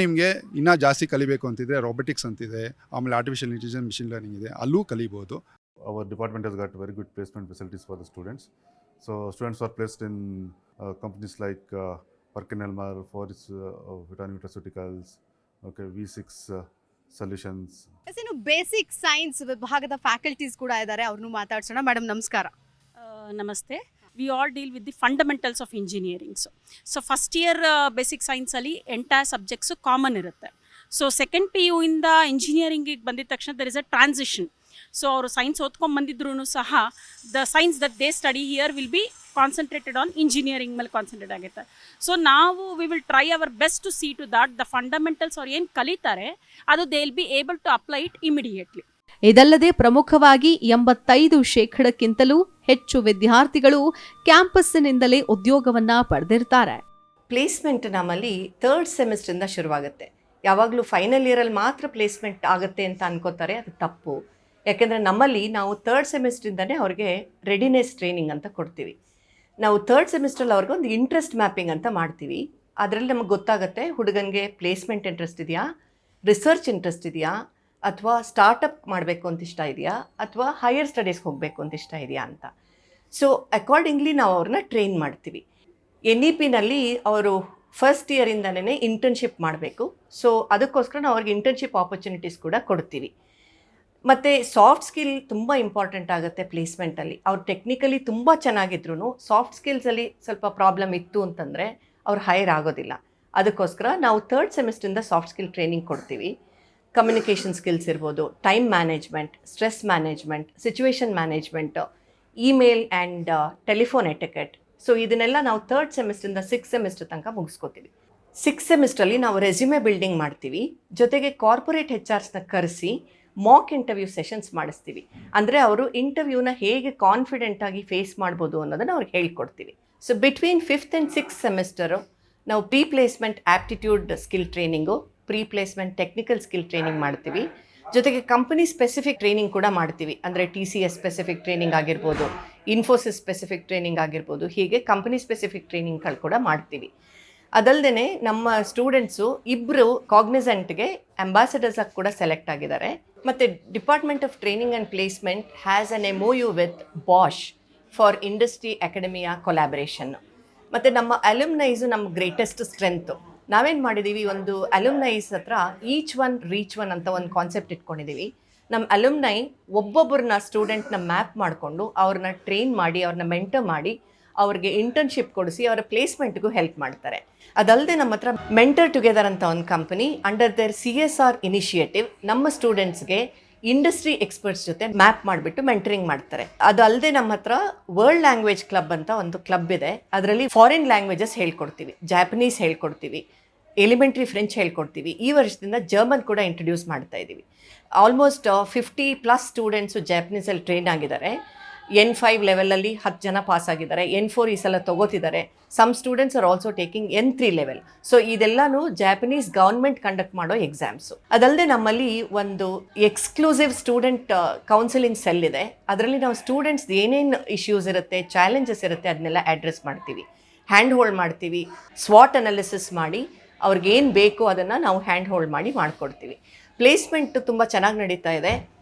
ನಿಮಗೆ ಇನ್ನೂ ಜಾಸ್ತಿ ಕಲಿಬೇಕು ಅಂತಿದೆ, ರೋಬೋಟಿಕ್ಸ್ ಅಂತಿದೆ, ಆಮೇಲೆ ಆರ್ಟಿಫಿಷಿಯಲ್ ಇಂಟೆಲಿಜೆನ್ಸ್ ಮಿಷಿನ್ ಲರ್ನಿಂಗ್ ಇದೆ, ಅಲ್ಲೂ ಕಲಿಬೋದು. Our department has got very good placement facilities for the students. So students are placed in companies like Perkin-Elmer, Fortis Nutraceuticals, okay, V6 Solutions. ಇನ್ನು ಬೇಸಿಕ್ ಸೈನ್ಸ್ ವಿಭಾಗದ faculties ಕೂಡ ಇದ್ದಾರೆ, ಅವ್ರನ್ನು ಮಾತಾಡ್ಸೋಣ. Madam ನಮಸ್ಕಾರ. ನಮಸ್ತೆ. we all deal with the fundamentals of engineering. So first year basic science ಅಲ್ಲಿ entire subjects common ಇರುತ್ತೆ. So second PU ಇಂದ engineering ಗೆ ಬಂದಿದ ತಕ್ಷಣ there is a transition. So ಅವರು ಸೈನ್ಸ್ ಓದ್ಕೊಂಡು ಬಂದಿದ್ರು ಸಹ the science that they study here will be concentrated on engineering ಮೇಲೆ ಕಾನ್ಸಂಟ್ರೇಟ್ ಆಗುತ್ತೆ. ಸೊ ನಾವು we will try our best to see to that the fundamentals ಅವ್ರು ಏನು ಕಲಿತಾರೆ ಅದು they will be able to apply it immediately. ಇದಲ್ಲದೆ ಪ್ರಮುಖವಾಗಿ 85% ಹೆಚ್ಚು ವಿದ್ಯಾರ್ಥಿಗಳು ಕ್ಯಾಂಪಸ್ಸಿನಿಂದಲೇ ಉದ್ಯೋಗವನ್ನ ಪಡೆದಿರ್ತಾರೆ. ಪ್ಲೇಸ್ಮೆಂಟ್ ನಮ್ಮಲ್ಲಿ 3rd ಸೆಮಿಸ್ಟ್ರಿಂದ ಶುರುವಾಗುತ್ತೆ. ಯಾವಾಗಲೂ ಫೈನಲ್ ಇಯರಲ್ಲಿ ಮಾತ್ರ ಪ್ಲೇಸ್ಮೆಂಟ್ ಆಗುತ್ತೆ ಅಂತ ಅನ್ಕೋತಾರೆ, ಅದು ತಪ್ಪು. ಯಾಕೆಂದರೆ ನಮ್ಮಲ್ಲಿ ನಾವು 3rd ಸೆಮಿಸ್ಟ್ರಿಂದನೇ ಅವ್ರಿಗೆ ರೆಡಿನೆಸ್ ಟ್ರೈನಿಂಗ್ ಅಂತ ಕೊಡ್ತೀವಿ. ನಾವು 3rd ಸೆಮಿಸ್ಟ್ರಲ್ಲಿ ಅವ್ರಿಗೆ ಒಂದು ಇಂಟ್ರೆಸ್ಟ್ ಮ್ಯಾಪಿಂಗ್ ಅಂತ ಮಾಡ್ತೀವಿ. ಅದರಲ್ಲಿ ನಮಗೆ ಗೊತ್ತಾಗುತ್ತೆ ಹುಡುಗನಿಗೆ ಪ್ಲೇಸ್ಮೆಂಟ್ ಇಂಟ್ರೆಸ್ಟ್ ಇದೆಯಾ, ರಿಸರ್ಚ್ ಇಂಟ್ರೆಸ್ಟ್ ಇದೆಯಾ, ಅಥವಾ ಸ್ಟಾರ್ಟಪ್ ಮಾಡಬೇಕು ಅಂತ ಇಷ್ಟ ಇದೆಯಾ, ಅಥವಾ ಹೈಯರ್ ಸ್ಟಡೀಸ್ಗೆ ಹೋಗಬೇಕು ಅಂತ ಇಷ್ಟ ಇದೆಯಾ ಅಂತ. ಸೊ ಅಕಾರ್ಡಿಂಗ್ಲಿ ನಾವು ಅವ್ರನ್ನ ಟ್ರೈನ್ ಮಾಡ್ತೀವಿ. NEPನಲ್ಲಿ ಅವರು ಫಸ್ಟ್ ಇಯರಿಂದನೇ ಇಂಟರ್ನ್ಶಿಪ್ ಮಾಡಬೇಕು. ಸೊ ಅದಕ್ಕೋಸ್ಕರ ನಾವು ಅವ್ರಿಗೆ ಇಂಟರ್ನ್ಶಿಪ್ ಆಪರ್ಚುನಿಟೀಸ್ ಕೂಡ ಕೊಡ್ತೀವಿ. ಮತ್ತು ಸಾಫ್ಟ್ ಸ್ಕಿಲ್ ತುಂಬ ಇಂಪಾರ್ಟೆಂಟ್ ಆಗುತ್ತೆ ಪ್ಲೇಸ್ಮೆಂಟಲ್ಲಿ. ಅವ್ರು ಟೆಕ್ನಿಕಲಿ ತುಂಬ ಚೆನ್ನಾಗಿದ್ರು ಸಾಫ್ಟ್ ಸ್ಕಿಲ್ಸಲ್ಲಿ ಸ್ವಲ್ಪ ಪ್ರಾಬ್ಲಮ್ ಇತ್ತು ಅಂತಂದರೆ ಅವ್ರು ಹೈರ್ ಆಗೋದಿಲ್ಲ. ಅದಕ್ಕೋಸ್ಕರ ನಾವು 3rd ಸೆಮಿಸ್ಟ್ರಿಂದ ಸಾಫ್ಟ್ ಸ್ಕಿಲ್ ಟ್ರೈನಿಂಗ್ ಕೊಡ್ತೀವಿ. ಕಮ್ಯುನಿಕೇಷನ್ ಸ್ಕಿಲ್ಸ್ ಇರ್ಬೋದು, time management, stress management, situation management, email and telephone etiquette. So ಇದನ್ನೆಲ್ಲ ನಾವು 3rd ಸೆಮಿಸ್ಟ್ರಿಂದ 6th ಸೆಮಿಸ್ಟರ್ ತನಕ ಮುಗಿಸ್ಕೋತೀವಿ. 6th ಸೆಮಿಸ್ಟ್ರಲ್ಲಿ ನಾವು ರೆಸ್ಯೂಮೆ ಬಿಲ್ಡಿಂಗ್ ಮಾಡ್ತೀವಿ. ಜೊತೆಗೆ ಕಾರ್ಪೊರೇಟ್ HRಸ್ನ ಕರೆಸಿ ಮಾಕ್ ಇಂಟರ್ವ್ಯೂ ಸೆಷನ್ಸ್ ಮಾಡಿಸ್ತೀವಿ. ಅಂದರೆ ಅವರು ಇಂಟರ್ವ್ಯೂನ ಹೇಗೆ ಕಾನ್ಫಿಡೆಂಟಾಗಿ ಫೇಸ್ ಮಾಡ್ಬೋದು ಅನ್ನೋದನ್ನು ಅವ್ರಿಗೆ ಹೇಳ್ಕೊಡ್ತೀವಿ. So between 5th and 6th semester ನಾವು pre placement aptitude skill training, pre placement technical skill training ಮಾಡ್ತೀವಿ. ಜೊತೆಗೆ ಕಂಪನಿ ಸ್ಪೆಸಿಫಿಕ್ ಟ್ರೈನಿಂಗ್ ಕೂಡ ಮಾಡ್ತೀವಿ. ಅಂದರೆ TCS ಸ್ಪೆಸಿಫಿಕ್ ಟ್ರೈನಿಂಗ್ ಆಗಿರ್ಬೋದು, ಇನ್ಫೋಸಿಸ್ ಸ್ಪೆಸಿಫಿಕ್ ಟ್ರೈನಿಂಗ್ ಆಗಿರ್ಬೋದು, ಹೀಗೆ ಕಂಪನಿ ಸ್ಪೆಸಿಫಿಕ್ ಟ್ರೈನಿಂಗ್ಗಳು ಕೂಡ ಮಾಡ್ತೀವಿ. ಅದಲ್ಲದೆ ನಮ್ಮ ಸ್ಟೂಡೆಂಟ್ಸು 2 ಕಾಗ್ನಿಸೆಂಟ್ಗೆ ಅಂಬಾಸಡರ್ಸಾಗಿ ಕೂಡ ಸೆಲೆಕ್ಟ್ ಆಗಿದ್ದಾರೆ. ಮತ್ತು department of training and placement has an MOU with Bosch for industry academia collaboration. ಮತ್ತು ನಮ್ಮ ಅಲ್ಯುಮ್ನೈಸು ನಮ್ಮ ಗ್ರೇಟೆಸ್ಟ್ ಸ್ಟ್ರೆಂತು. ನಾವೇನು ಮಾಡಿದ್ದೀವಿ, ಒಂದು ಅಲ್ಯುಮ್ನೈಸ್ ಹತ್ರ ಈಚ್ ಒನ್ ರೀಚ್ ಒನ್ ಅಂತ ಒಂದು ಕಾನ್ಸೆಪ್ಟ್ ಇಟ್ಕೊಂಡಿದ್ದೀವಿ. ನಮ್ಮ ಅಲ್ಯುಮ್ನೈ ಒಬ್ಬೊಬ್ಬರನ್ನ ಸ್ಟೂಡೆಂಟ್ನ ಮ್ಯಾಪ್ ಮಾಡಿಕೊಂಡು ಅವ್ರನ್ನ ಟ್ರೈನ್ ಮಾಡಿ, ಅವ್ರನ್ನ ಮೆಂಟರ್ ಮಾಡಿ, ಅವ್ರಿಗೆ ಇಂಟರ್ನ್ಶಿಪ್ ಕೊಡಿಸಿ ಅವರ ಪ್ಲೇಸ್ಮೆಂಟ್ಗೂ ಹೆಲ್ಪ್ ಮಾಡ್ತಾರೆ. ಅದಲ್ಲದೆ ನಮ್ಮ ಹತ್ರ ಮೆಂಟರ್ ಟುಗೆದರ್ ಅಂತ ಒಂದು company under there CSR initiative ನಮ್ಮ ಸ್ಟೂಡೆಂಟ್ಸ್ಗೆ ಇಂಡಸ್ಟ್ರಿ ಎಕ್ಸ್ಪರ್ಟ್ಸ್ ಜೊತೆ ಮ್ಯಾಪ್ ಮಾಡಿಬಿಟ್ಟು ಮೆಂಟರಿಂಗ್ ಮಾಡ್ತಾರೆ. ಅದಲ್ಲದೆ ನಮ್ಮ ಹತ್ರ ವರ್ಲ್ಡ್ ಲ್ಯಾಂಗ್ವೇಜ್ ಕ್ಲಬ್ ಅಂತ ಒಂದು ಕ್ಲಬ್ ಇದೆ. ಅದರಲ್ಲಿ ಫಾರಿನ್ ಲ್ಯಾಂಗ್ವೇಜಸ್ ಹೇಳ್ಕೊಡ್ತೀವಿ, ಜಾಪನೀಸ್ ಹೇಳ್ಕೊಡ್ತೀವಿ, ಎಲಿಮೆಂಟ್ರಿ ಫ್ರೆಂಚ್ ಹೇಳ್ಕೊಡ್ತೀವಿ. ಈ ವರ್ಷದಿಂದ ಜರ್ಮನ್ ಕೂಡ ಇಂಟ್ರೊಡ್ಯೂಸ್ ಮಾಡ್ತಾ ಇದ್ದೀವಿ. ಆಲ್ಮೋಸ್ಟ್ 50+ ಸ್ಟೂಡೆಂಟ್ಸು ಜಾಪನೀಸಲ್ಲಿ ಟ್ರೈನ್ ಆಗಿದ್ದಾರೆ. N5 ಲೆವೆಲಲ್ಲಿ 10 ಜನ ಪಾಸ್ ಆಗಿದ್ದಾರೆ. N4 ಈ ಸಲ ತಗೋತಿದ್ದಾರೆ. Some students are also taking N3 level. So ಇದೆಲ್ಲನೂ ಜಾಪನೀಸ್ ಗೌರ್ಮೆಂಟ್ ಕಂಡಕ್ಟ್ ಮಾಡೋ ಎಕ್ಸಾಮ್ಸು. ಅದಲ್ಲದೆ ನಮ್ಮಲ್ಲಿ ಒಂದು ಎಕ್ಸ್ಕ್ಲೂಸಿವ್ ಸ್ಟೂಡೆಂಟ್ ಕೌನ್ಸಿಲಿಂಗ್ ಸೆಲ್ ಇದೆ. ಅದರಲ್ಲಿ ನಾವು ಸ್ಟೂಡೆಂಟ್ಸ್ ಏನೇನು ಇಶ್ಯೂಸ್ ಇರುತ್ತೆ, ಚಾಲೆಂಜಸ್ ಇರುತ್ತೆ, ಅದನ್ನೆಲ್ಲ ಅಡ್ರೆಸ್ ಮಾಡ್ತೀವಿ, ಹ್ಯಾಂಡ್ ಹೋಲ್ಡ್ ಮಾಡ್ತೀವಿ. ಸ್ವಾಟ್ ಅನಾಲಿಸಿಸ್ ಮಾಡಿ ಅವ್ರಿಗೇನು ಬೇಕೋ ಅದನ್ನು ನಾವು ಹ್ಯಾಂಡ್ ಹೋಲ್ಡ್ ಮಾಡಿ ಮಾಡಿಕೊಡ್ತೀವಿ. ಪ್ಲೇಸ್ಮೆಂಟ್ ತುಂಬ ಚೆನ್ನಾಗಿ ನಡೀತಾ ಇದೆ.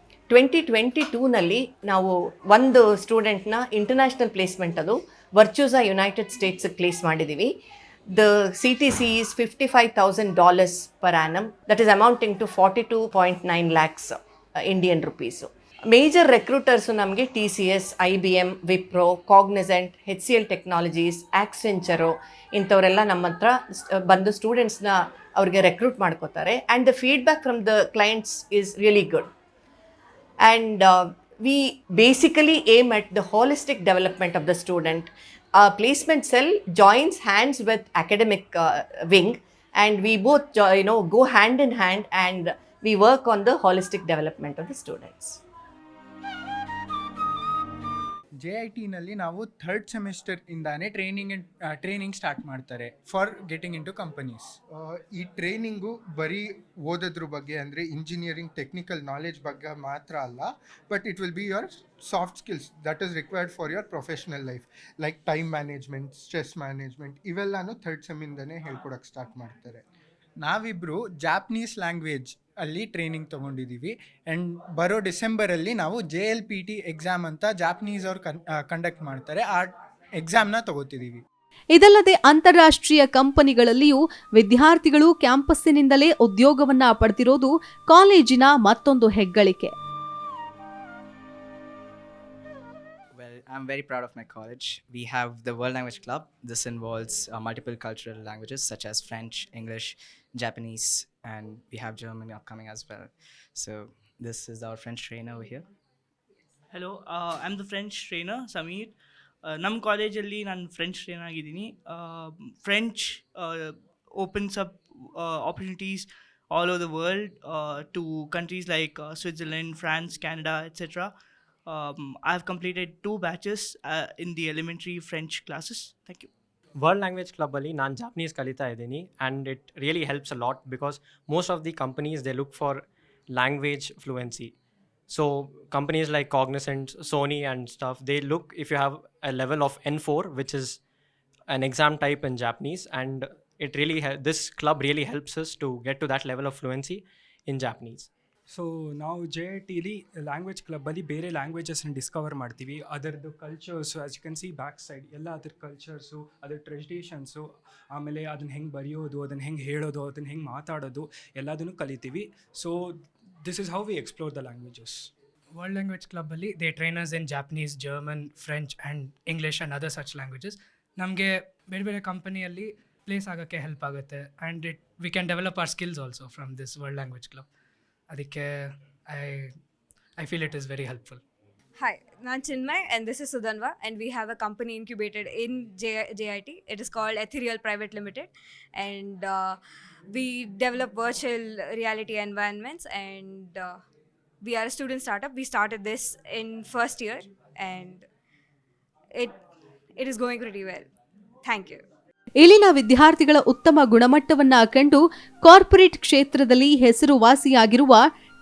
2022ನಲ್ಲಿ ನಾವು ಒಂದು ಸ್ಟೂಡೆಂಟ್ನ ಇಂಟರ್ನ್ಯಾಷನಲ್ ಪ್ಲೇಸ್ಮೆಂಟ್, ಅದು ವರ್ಚೂಸಾ ಯುನೈಟೆಡ್ ಸ್ಟೇಟ್ಸಿಗೆ ಪ್ಲೇಸ್ ಮಾಡಿದ್ದೀವಿ. The CTC is $55,000 per annum. That is amounting to 42.9 lakhs Indian rupees. Major recruiters ನಮಗೆ TCS, IBM, Wipro, Cognizant, HCL technologies, Accenture ಇಂಥವರೆಲ್ಲ ನಮ್ಮ ಹತ್ರ ಬಂದು ಸ್ಟೂಡೆಂಟ್ಸ್ನ ಅವ್ರಿಗೆ ರೆಕ್ರೂಟ್ ಮಾಡ್ಕೋತಾರೆ. And the feedback from the clients is really good. And we basically aim at the holistic development of the student. Our placement cell joins hands with academic wing, and we both go hand in hand, and we work on the holistic development of the students. JITನಲ್ಲಿ ನಾವು 3rd semester ಇಂದಾನೆ training start ಮಾಡ್ತಾರೆ for getting into companies. ಈ training ಬರೀ ಓದೋದ್ರ ಬಗ್ಗೆ ಅಂದರೆ engineering technical knowledge ಬಗ್ಗೆ ಮಾತ್ರ ಅಲ್ಲ, but it will be your soft skills that is required for your professional life, like time management, stress management, ಇವೆಲ್ಲನೂ 3rd ಸೆಮಿಂದನೇ ಹೇಳ್ಕೊಡೋಕ್ಕೆ ಸ್ಟಾರ್ಟ್ ಮಾಡ್ತಾರೆ. ನಾವಿಬ್ಬರು ಜಾಪನೀಸ್ ಲ್ಯಾಂಗ್ವೇಜ್ ಅಲ್ಲಿ ಟ್ರೈನಿಂಗ್ ತೊಗೊಂಡಿದ್ದೀವಿ. ಆ್ಯಂಡ್ ಬರೋ ಡಿಸೆಂಬರಲ್ಲಿ ನಾವು JLPT ಎಕ್ಸಾಮ್ ಅಂತ ಜಾಪನೀಸ್ ಅವ್ರು ಕಂಡಕ್ಟ್ ಮಾಡ್ತಾರೆ, ಆ ಎಕ್ಸಾಮ್ನ ತಗೋತಿದ್ದೀವಿ. ಇದಲ್ಲದೆ ಅಂತಾರಾಷ್ಟ್ರೀಯ ಕಂಪನಿಗಳಲ್ಲಿಯೂ ವಿದ್ಯಾರ್ಥಿಗಳು ಕ್ಯಾಂಪಸ್ಸಿನಿಂದಲೇ ಉದ್ಯೋಗವನ್ನ ಪಡೆದಿರೋದು ಕಾಲೇಜಿನ ಮತ್ತೊಂದು ಹೆಗ್ಗಳಿಕೆ. I'm very proud of my college. We have the World Language Club. This involves multiple cultural languages such as French, English, Japanese, and we have German upcoming as well. So this is our French trainer over here. Hello, I'm the French trainer, Sameer. ನಮ್ಮ ಕಾಲೇಜಲ್ಲಿ ನಾನು French train ಆಗಿದ್ದೀನಿ. French opens up opportunities all over the world to countries like Switzerland, France, Canada, etc. I have completed 2 batches in the elementary French classes. Thank you. World language ಕ್ಲಬ್ಬಲ್ಲಿ ನಾನು Japanese ಕಲಿತಾ ಇದ್ದೀನಿ and it really helps a lot because most of the companies they look for language fluency. So companies like Cognizant, Sony and stuff, they look if you have a level of N4 which is an exam type in Japanese, and it really this club really helps us to get to that level of fluency in Japanese. So ನಾವು JITಲಿ language ಕ್ಲಬ್ಬಲ್ಲಿ ಬೇರೆ ಲ್ಯಾಂಗ್ವೇಜಸ್ನ discover ಮಾಡ್ತೀವಿ. ಅದರದ್ದು cultures as you can see back side ಎಲ್ಲ ಅದ್ರ cultures, ಅದ್ರ ಟ್ರೆಡಿಷನ್ಸು, ಆಮೇಲೆ ಅದನ್ನು ಹೆಂಗೆ ಬರೆಯೋದು, ಅದನ್ನು ಹೆಂಗೆ ಹೇಳೋದು, ಅದನ್ನು ಹೆಂಗೆ ಮಾತಾಡೋದು ಎಲ್ಲದನ್ನು ಕಲಿತೀವಿ. So this is how we explore the languages. World language ಕ್ಲಬ್ಬಲ್ಲಿ they trainers in Japanese, German, French and English and other such languages. ನಮಗೆ ಬೇರೆ ಬೇರೆ ಕಂಪನಿಯಲ್ಲಿ ಪ್ಲೇಸ್ ಆಗೋಕ್ಕೆ ಹೆಲ್ಪ್ ಆಗುತ್ತೆ and we can develop our skills also from this world language club. ಅದಕ್ಕೆ I feel it is very helpful. Hi, I'm Chinmay and this is Sudhanva, and we have a company incubated in JIT. It is called Ethereal Private Limited, and we develop virtual reality environments, and we are a student startup. We started this in first year, and it is going pretty well. Thank you. ಇಲ್ಲಿನ ವಿದ್ಯಾರ್ಥಿಗಳ ಉತ್ತಮ ಗುಣಮಟ್ಟವನ್ನ ಕಂಡು corporate ಕ್ಷೇತ್ರದಲ್ಲಿ ಹೆಸರುವಾಸಿಯಾಗಿರುವ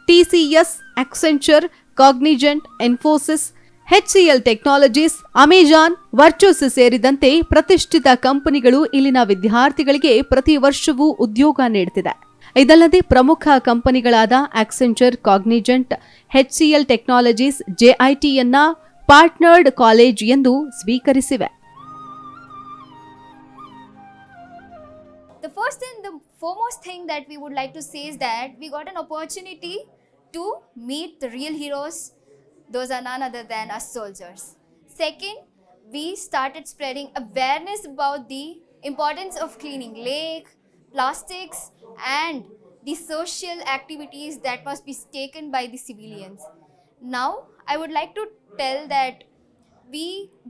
TCS, Accenture, Cognizant, Infosys, HCL technologies, Amazon, Virtusa ಸೇರಿದಂತೆ ಪ್ರತಿಷ್ಠಿತ ಕಂಪನಿಗಳು ಇಲ್ಲಿನ ವಿದ್ಯಾರ್ಥಿಗಳಿಗೆ ಪ್ರತಿ ವರ್ಷವೂ ಉದ್ಯೋಗ ನೀಡುತ್ತಿದೆ. ಇದಲ್ಲದೆ ಪ್ರಮುಖ ಕಂಪನಿಗಳಾದ ಆಕ್ಸೆಂಚರ್, ಕಾಗ್ನಿಜೆಂಟ್, HCL ಟೆಕ್ನಾಲಜೀಸ್, JITಯನ್ನ ಪಾರ್ಟ್ನರ್ಡ್ ಕಾಲೇಜ್ ಎಂದು ಸ್ವೀಕರಿಸಿವೆ. The first and the foremost thing that we would like to say is that we got an opportunity to meet the real heroes. Those are none other than us soldiers. Second, we started spreading awareness about the importance of cleaning lake, plastics, and the social activities that must be taken by the civilians. Now, I would like to tell that we,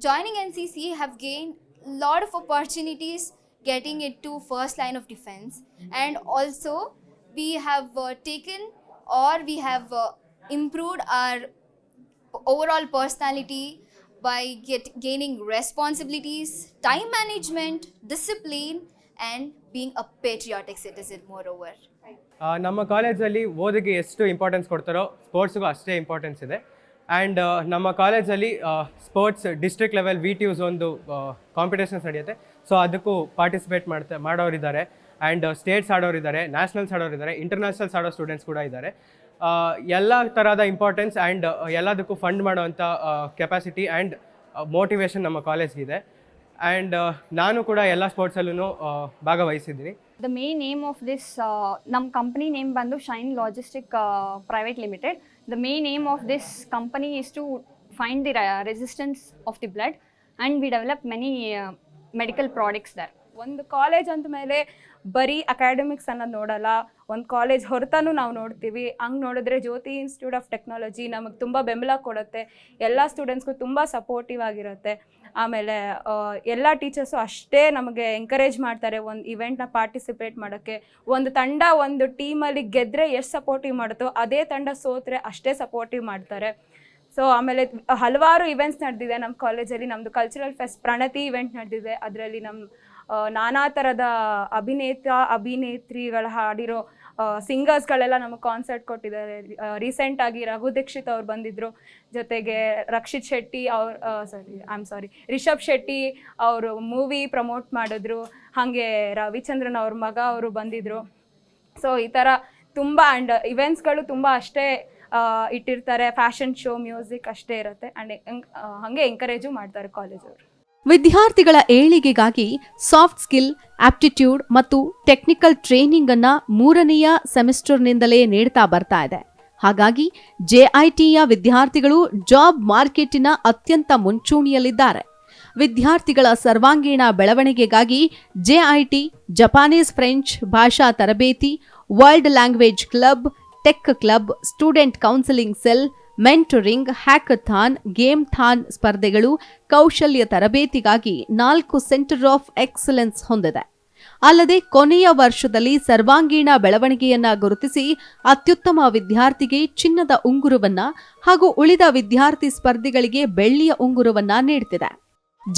joining NCC, have gained a lot of opportunities getting into first line of defense, and also we have taken or we have improved our overall personality by gaining responsibilities, time management, discipline, and being a patriotic citizen moreover. ನಮ್ಮ ಕಾಲೇಜಲ್ಲಿ ಓದಿಗೆ ಎಷ್ಟು importance ಕೊಡ್ತಾರೋ ಸ್ಪೋರ್ಟ್ಸ್ಗೂ ಅಷ್ಟೇ importance ಇದೆ. And ನಮ್ಮ ಕಾಲೇಜಲ್ಲಿ sports district level VTUs ಒಂದು ಕಾಂಪಿಟೇಷನ್ಸ್ ನಡೆಯುತ್ತೆ. ಸೊ ಅದಕ್ಕೂ ಪಾರ್ಟಿಸಿಪೇಟ್ ಮಾಡೋರಿದ್ದಾರೆ, ಆ್ಯಂಡ್ ಸ್ಟೇಟ್ಸ್ ಆಡೋರಿದ್ದಾರೆ, ನ್ಯಾಷನಲ್ಸ್ ಆಡೋರಿದ್ದಾರೆ, ಇಂಟರ್ನ್ಯಾಷನಲ್ಸ್ ಆಡೋ ಸ್ಟೂಡೆಂಟ್ಸ್ ಕೂಡ ಇದ್ದಾರೆ. ಎಲ್ಲ ಥರದ ಇಂಪಾರ್ಟೆನ್ಸ್ ಆ್ಯಂಡ್ ಎಲ್ಲದಕ್ಕೂ ಫಂಡ್ ಮಾಡೋವಂಥ ಕೆಪಾಸಿಟಿ ಆ್ಯಂಡ್ ಮೋಟಿವೇಶನ್ ನಮ್ಮ ಕಾಲೇಜ್ಗಿದೆ. ಆ್ಯಂಡ್ ನಾನು ಕೂಡ ಎಲ್ಲ ಸ್ಪೋರ್ಟ್ಸಲ್ಲೂ ಭಾಗವಹಿಸಿದ್ದೀನಿ. The main aim of this ನಮ್ಮ ಕಂಪನಿ ನೇಮ್ ಬಂದು shine logistic private limited. The main aim of this company is to find the resistance of the blood, and we develop many medical products there. ಒಂದು college ಅಂದ ಮೇಲೆ ಬರೀ academics ಅನ್ನೋದು ನೋಡಲ್ಲ, ಒಂದು ಕಾಲೇಜ್ ಹೊರತಾನು ನಾವು ನೋಡ್ತೀವಿ. ಹಂಗೆ ನೋಡಿದ್ರೆ ಜ್ಯೋತಿ ಇನ್ಸ್ಟಿಟ್ಯೂಟ್ ಆಫ್ ಟೆಕ್ನಾಲಜಿ ನಮಗೆ ತುಂಬ ಬೆಂಬಲ ಕೊಡುತ್ತೆ, ಎಲ್ಲ ಸ್ಟೂಡೆಂಟ್ಸ್ಗೂ ತುಂಬ ಸಪೋರ್ಟಿವ್ ಆಗಿರುತ್ತೆ. ಆಮೇಲೆ ಎಲ್ಲ ಟೀಚರ್ಸು ಅಷ್ಟೇ ನಮಗೆ ಎಂಕರೇಜ್ ಮಾಡ್ತಾರೆ ಒಂದು ಇವೆಂಟ್ನ ಪಾರ್ಟಿಸಿಪೇಟ್ ಮಾಡೋಕ್ಕೆ. ಒಂದು ತಂಡ ಒಂದು ಟೀಮಲ್ಲಿ ಗೆದ್ದರೆ ಎಷ್ಟು ಸಪೋರ್ಟಿವ್ ಮಾಡುತ್ತೋ ಅದೇ ತಂಡ ಸೋತ್ರೆ ಅಷ್ಟೇ ಸಪೋರ್ಟಿವ್ ಮಾಡ್ತಾರೆ. ಸೊ ಆಮೇಲೆ ಹಲವಾರು ಇವೆಂಟ್ಸ್ ನಡೆದಿದೆ ನಮ್ಮ ಕಾಲೇಜಲ್ಲಿ. ನಮ್ಮದು ಕಲ್ಚರಲ್ ಫೆಸ್ಟ್ ಪ್ರಣತಿ ಇವೆಂಟ್ ನಡೆದಿದೆ. ಅದರಲ್ಲಿ ನಮ್ಮ ನಾನಾ ಥರದ ಅಭಿನೇತ್ರಿಗಳ ಹಾಡಿರೋ ಸಿಂಗರ್ಸ್ಗಳೆಲ್ಲ ನಮಗೆ ಕಾನ್ಸರ್ಟ್ ಕೊಟ್ಟಿದ್ದಾರೆ. ರೀಸೆಂಟಾಗಿ ರಘು ದೀಕ್ಷಿತ್ ಅವ್ರು ಬಂದಿದ್ದರು, ಜೊತೆಗೆ ರಕ್ಷಿತ್ ಶೆಟ್ಟಿ ರಿಷಬ್ ಶೆಟ್ಟಿ ಅವರು ಮೂವಿ ಪ್ರಮೋಟ್ ಮಾಡಿದ್ರು. ಹಾಗೆ ರವಿಚಂದ್ರನ್ ಅವ್ರ ಮಗ ಅವರು ಬಂದಿದ್ದರು. ಸೊ ಈ ಥರ ತುಂಬ ಆ್ಯಂಡ್ ಇವೆಂಟ್ಸ್ಗಳು ತುಂಬ ಅಷ್ಟೇ ಇಟ್ಟಿರ್ತಾರೆ. ಫ್ಯಾಷನ್ ಶೋ, ಮ್ಯೂಸಿಕ್ ಅಷ್ಟೇ ಇರುತ್ತೆ. ಆ್ಯಂಡ್ ಹಾಗೆ ಎಂಕರೇಜು ಮಾಡ್ತಾರೆ ಕಾಲೇಜವರು. ವಿದ್ಯಾರ್ಥಿಗಳ ಏಳಿಗೆಗಾಗಿ ಸಾಫ್ಟ್ ಸ್ಕಿಲ್, ಆಪ್ಟಿಟ್ಯೂಡ್ ಮತ್ತು ಟೆಕ್ನಿಕಲ್ ಟ್ರೈನಿಂಗ್ ಅನ್ನ 3ನೇ ಸೆಮಿಸ್ಟರ್ನಿಂದಲೇ ನೀಡ್ತಾ ಬರ್ತಾ ಇದೆ. ಹಾಗಾಗಿ JITಯ ವಿದ್ಯಾರ್ಥಿಗಳು ಜಾಬ್ ಮಾರ್ಕೆಟಿನ ಅತ್ಯಂತ ಮುಂಚೂಣಿಯಲ್ಲಿದ್ದಾರೆ. ವಿದ್ಯಾರ್ಥಿಗಳ ಸರ್ವಾಂಗೀಣ ಬೆಳವಣಿಗೆಗಾಗಿ JIT ಜಪಾನೀಸ್ ಫ್ರೆಂಚ್ ಭಾಷಾ ತರಬೇತಿ, world language club, tech club, student counselling cell, mentoring, hackathon, game than ಸ್ಪರ್ಧೆಗಳು, ಕೌಶಲ್ಯ ತರಬೇತಿಗಾಗಿ 4 ಸೆಂಟರ್ ಆಫ್ ಎಕ್ಸಲೆನ್ಸ್ ಹೊಂದಿದೆ. ಅಲ್ಲದೆ ಕೊನೆಯ ವರ್ಷದಲ್ಲಿ ಸರ್ವಾಂಗೀಣ ಬೆಳವಣಿಗೆಯನ್ನ ಗುರುತಿಸಿ ಅತ್ಯುತ್ತಮ ವಿದ್ಯಾರ್ಥಿಗೆ ಚಿನ್ನದ ಉಂಗುರವನ್ನ ಹಾಗೂ ಉಳಿದ ವಿದ್ಯಾರ್ಥಿ ಸ್ಪರ್ಧಿಗಳಿಗೆ ಬೆಳ್ಳಿಯ ಉಂಗುರವನ್ನ ನೀಡುತ್ತಿದೆ.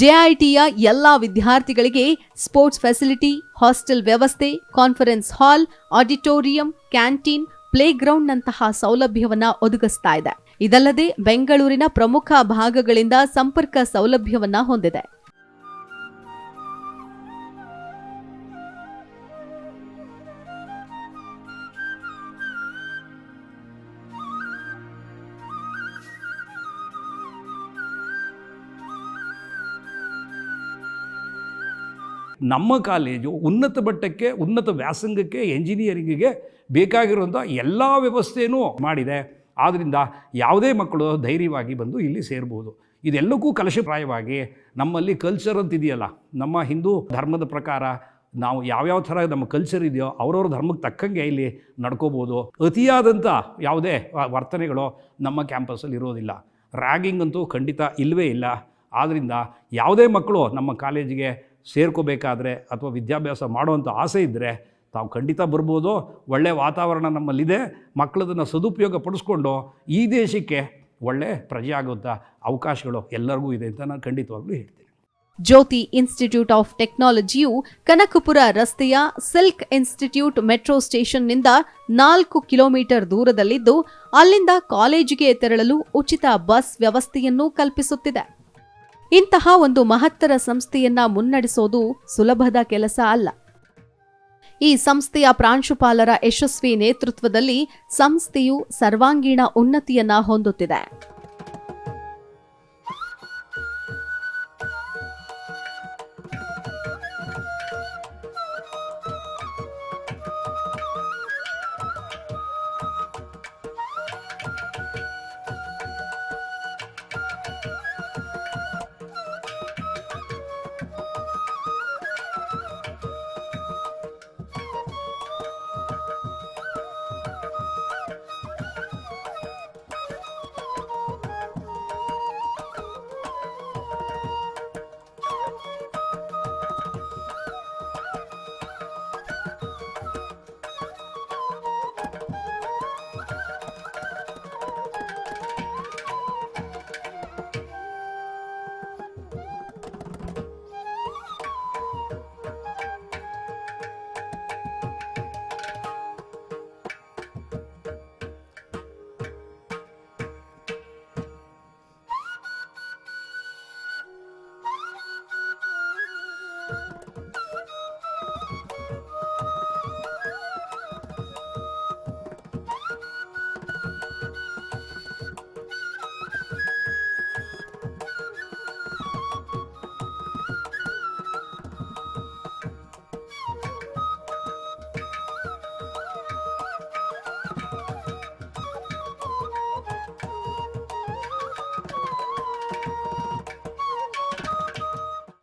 ಜೆಐಟಿಯ ಎಲ್ಲಾ ವಿದ್ಯಾರ್ಥಿಗಳಿಗೆ ಸ್ಪೋರ್ಟ್ಸ್ ಫೆಸಿಲಿಟಿ, ಹಾಸ್ಟೆಲ್ ವ್ಯವಸ್ಥೆ, ಕಾನ್ಫರೆನ್ಸ್ ಹಾಲ್, ಆಡಿಟೋರಿಯಂ, ಕ್ಯಾಂಟೀನ್, ಪ್ಲೇಗ್ರೌಂಡ್ನಂತಹ ಸೌಲಭ್ಯವನ್ನ ಒದಗಿಸ್ತಾ ಇದೆ. ಇದಲ್ಲದೆ ಬೆಂಗಳೂರಿನ ಪ್ರಮುಖ ಭಾಗಗಳಿಂದ ಸಂಪರ್ಕ ಸೌಲಭ್ಯವನ್ನ ಹೊಂದಿದೆ. ನಮ್ಮ ಕಾಲೇಜು ಉನ್ನತ ಮಟ್ಟಕ್ಕೆ, ಉನ್ನತ ವ್ಯಾಸಂಗಕ್ಕೆ, ಎಂಜಿನಿಯರಿಂಗಿಗೆ ಬೇಕಾಗಿರುವಂಥ ಎಲ್ಲ ವ್ಯವಸ್ಥೆಯೂ ಮಾಡಿದೆ. ಆದ್ದರಿಂದ ಯಾವುದೇ ಮಕ್ಕಳು ಧೈರ್ಯವಾಗಿ ಬಂದು ಇಲ್ಲಿ ಸೇರ್ಬೋದು. ಇದೆಲ್ಲಕ್ಕೂ ಕಲಶಪ್ರಾಯವಾಗಿ ನಮ್ಮಲ್ಲಿ ಕಲ್ಚರ್ ಅಂತಿದೆಯಲ್ಲ, ನಮ್ಮ ಹಿಂದೂ ಧರ್ಮದ ಪ್ರಕಾರ ನಾವು ಯಾವ್ಯಾವ ಥರ ನಮ್ಮ ಕಲ್ಚರ್ ಇದೆಯೋ ಅವ್ರವ್ರ ಧರ್ಮಕ್ಕೆ ತಕ್ಕಂಗೆ ಇಲ್ಲಿ ನಡ್ಕೋಬೋದು. ಅತಿಯಾದಂಥ ಯಾವುದೇ ವರ್ತನೆಗಳು ನಮ್ಮ ಕ್ಯಾಂಪಸ್ಸಲ್ಲಿ ಇರೋದಿಲ್ಲ. ರ್ಯಾಗಿಂಗ್ ಅಂತೂ ಖಂಡಿತ ಇಲ್ಲವೇ ಇಲ್ಲ. ಆದ್ದರಿಂದ ಯಾವುದೇ ಮಕ್ಕಳು ನಮ್ಮ ಕಾಲೇಜಿಗೆ ಸೇರ್ಕೋಬೇಕಾದ್ರೆ ಅಥವಾ ವಿದ್ಯಾಭ್ಯಾಸ ಮಾಡುವಂಥ ಆಸೆ ಇದ್ದರೆ ತಾವು ಖಂಡಿತ ಬರ್ಬೋದು. ಒಳ್ಳೆಯ ವಾತಾವರಣ ನಮ್ಮಲ್ಲಿದೆ. ಮಕ್ಕಳದನ್ನು ಸದುಪಯೋಗ ಪಡಿಸ್ಕೊಂಡು ಈ ದೇಶಕ್ಕೆ ಒಳ್ಳೆ ಪ್ರಜೆ ಆಗುವಂಥ ಅವಕಾಶಗಳು ಎಲ್ಲರಿಗೂ ಇದೆ ಅಂತ ನಾನು ಖಂಡಿತವಾಗ್ಲೂ ಹೇಳ್ತೀನಿ. ಜ್ಯೋತಿ ಇನ್ಸ್ಟಿಟ್ಯೂಟ್ ಆಫ್ ಟೆಕ್ನಾಲಜಿಯು ಕನಕಪುರ ರಸ್ತೆಯ ಸಿಲ್ಕ್ ಇನ್ಸ್ಟಿಟ್ಯೂಟ್ ಮೆಟ್ರೋ ಸ್ಟೇಷನ್ನಿಂದ 4 ಕಿಲೋಮೀಟರ್ ದೂರದಲ್ಲಿದ್ದು, ಅಲ್ಲಿಂದ ಕಾಲೇಜಿಗೆ ತೆರಳಲು ಉಚಿತ ಬಸ್ ವ್ಯವಸ್ಥೆಯನ್ನು ಕಲ್ಪಿಸುತ್ತಿದೆ. ಇಂತಹ ಒಂದು ಮಹತ್ತರ ಸಂಸ್ಥೆಯನ್ನ ಮುನ್ನಡೆಸೋದು ಸುಲಭದ ಕೆಲಸ ಅಲ್ಲ. ಈ ಸಂಸ್ಥೆಯ ಪ್ರಾಂಶುಪಾಲರ ಯಶಸ್ವಿ ನೇತೃತ್ವದಲ್ಲಿ ಸಂಸ್ಥೆಯು ಸರ್ವಾಂಗೀಣ ಉನ್ನತಿಯನ್ನ ಹೊಂದುತ್ತಿದೆ.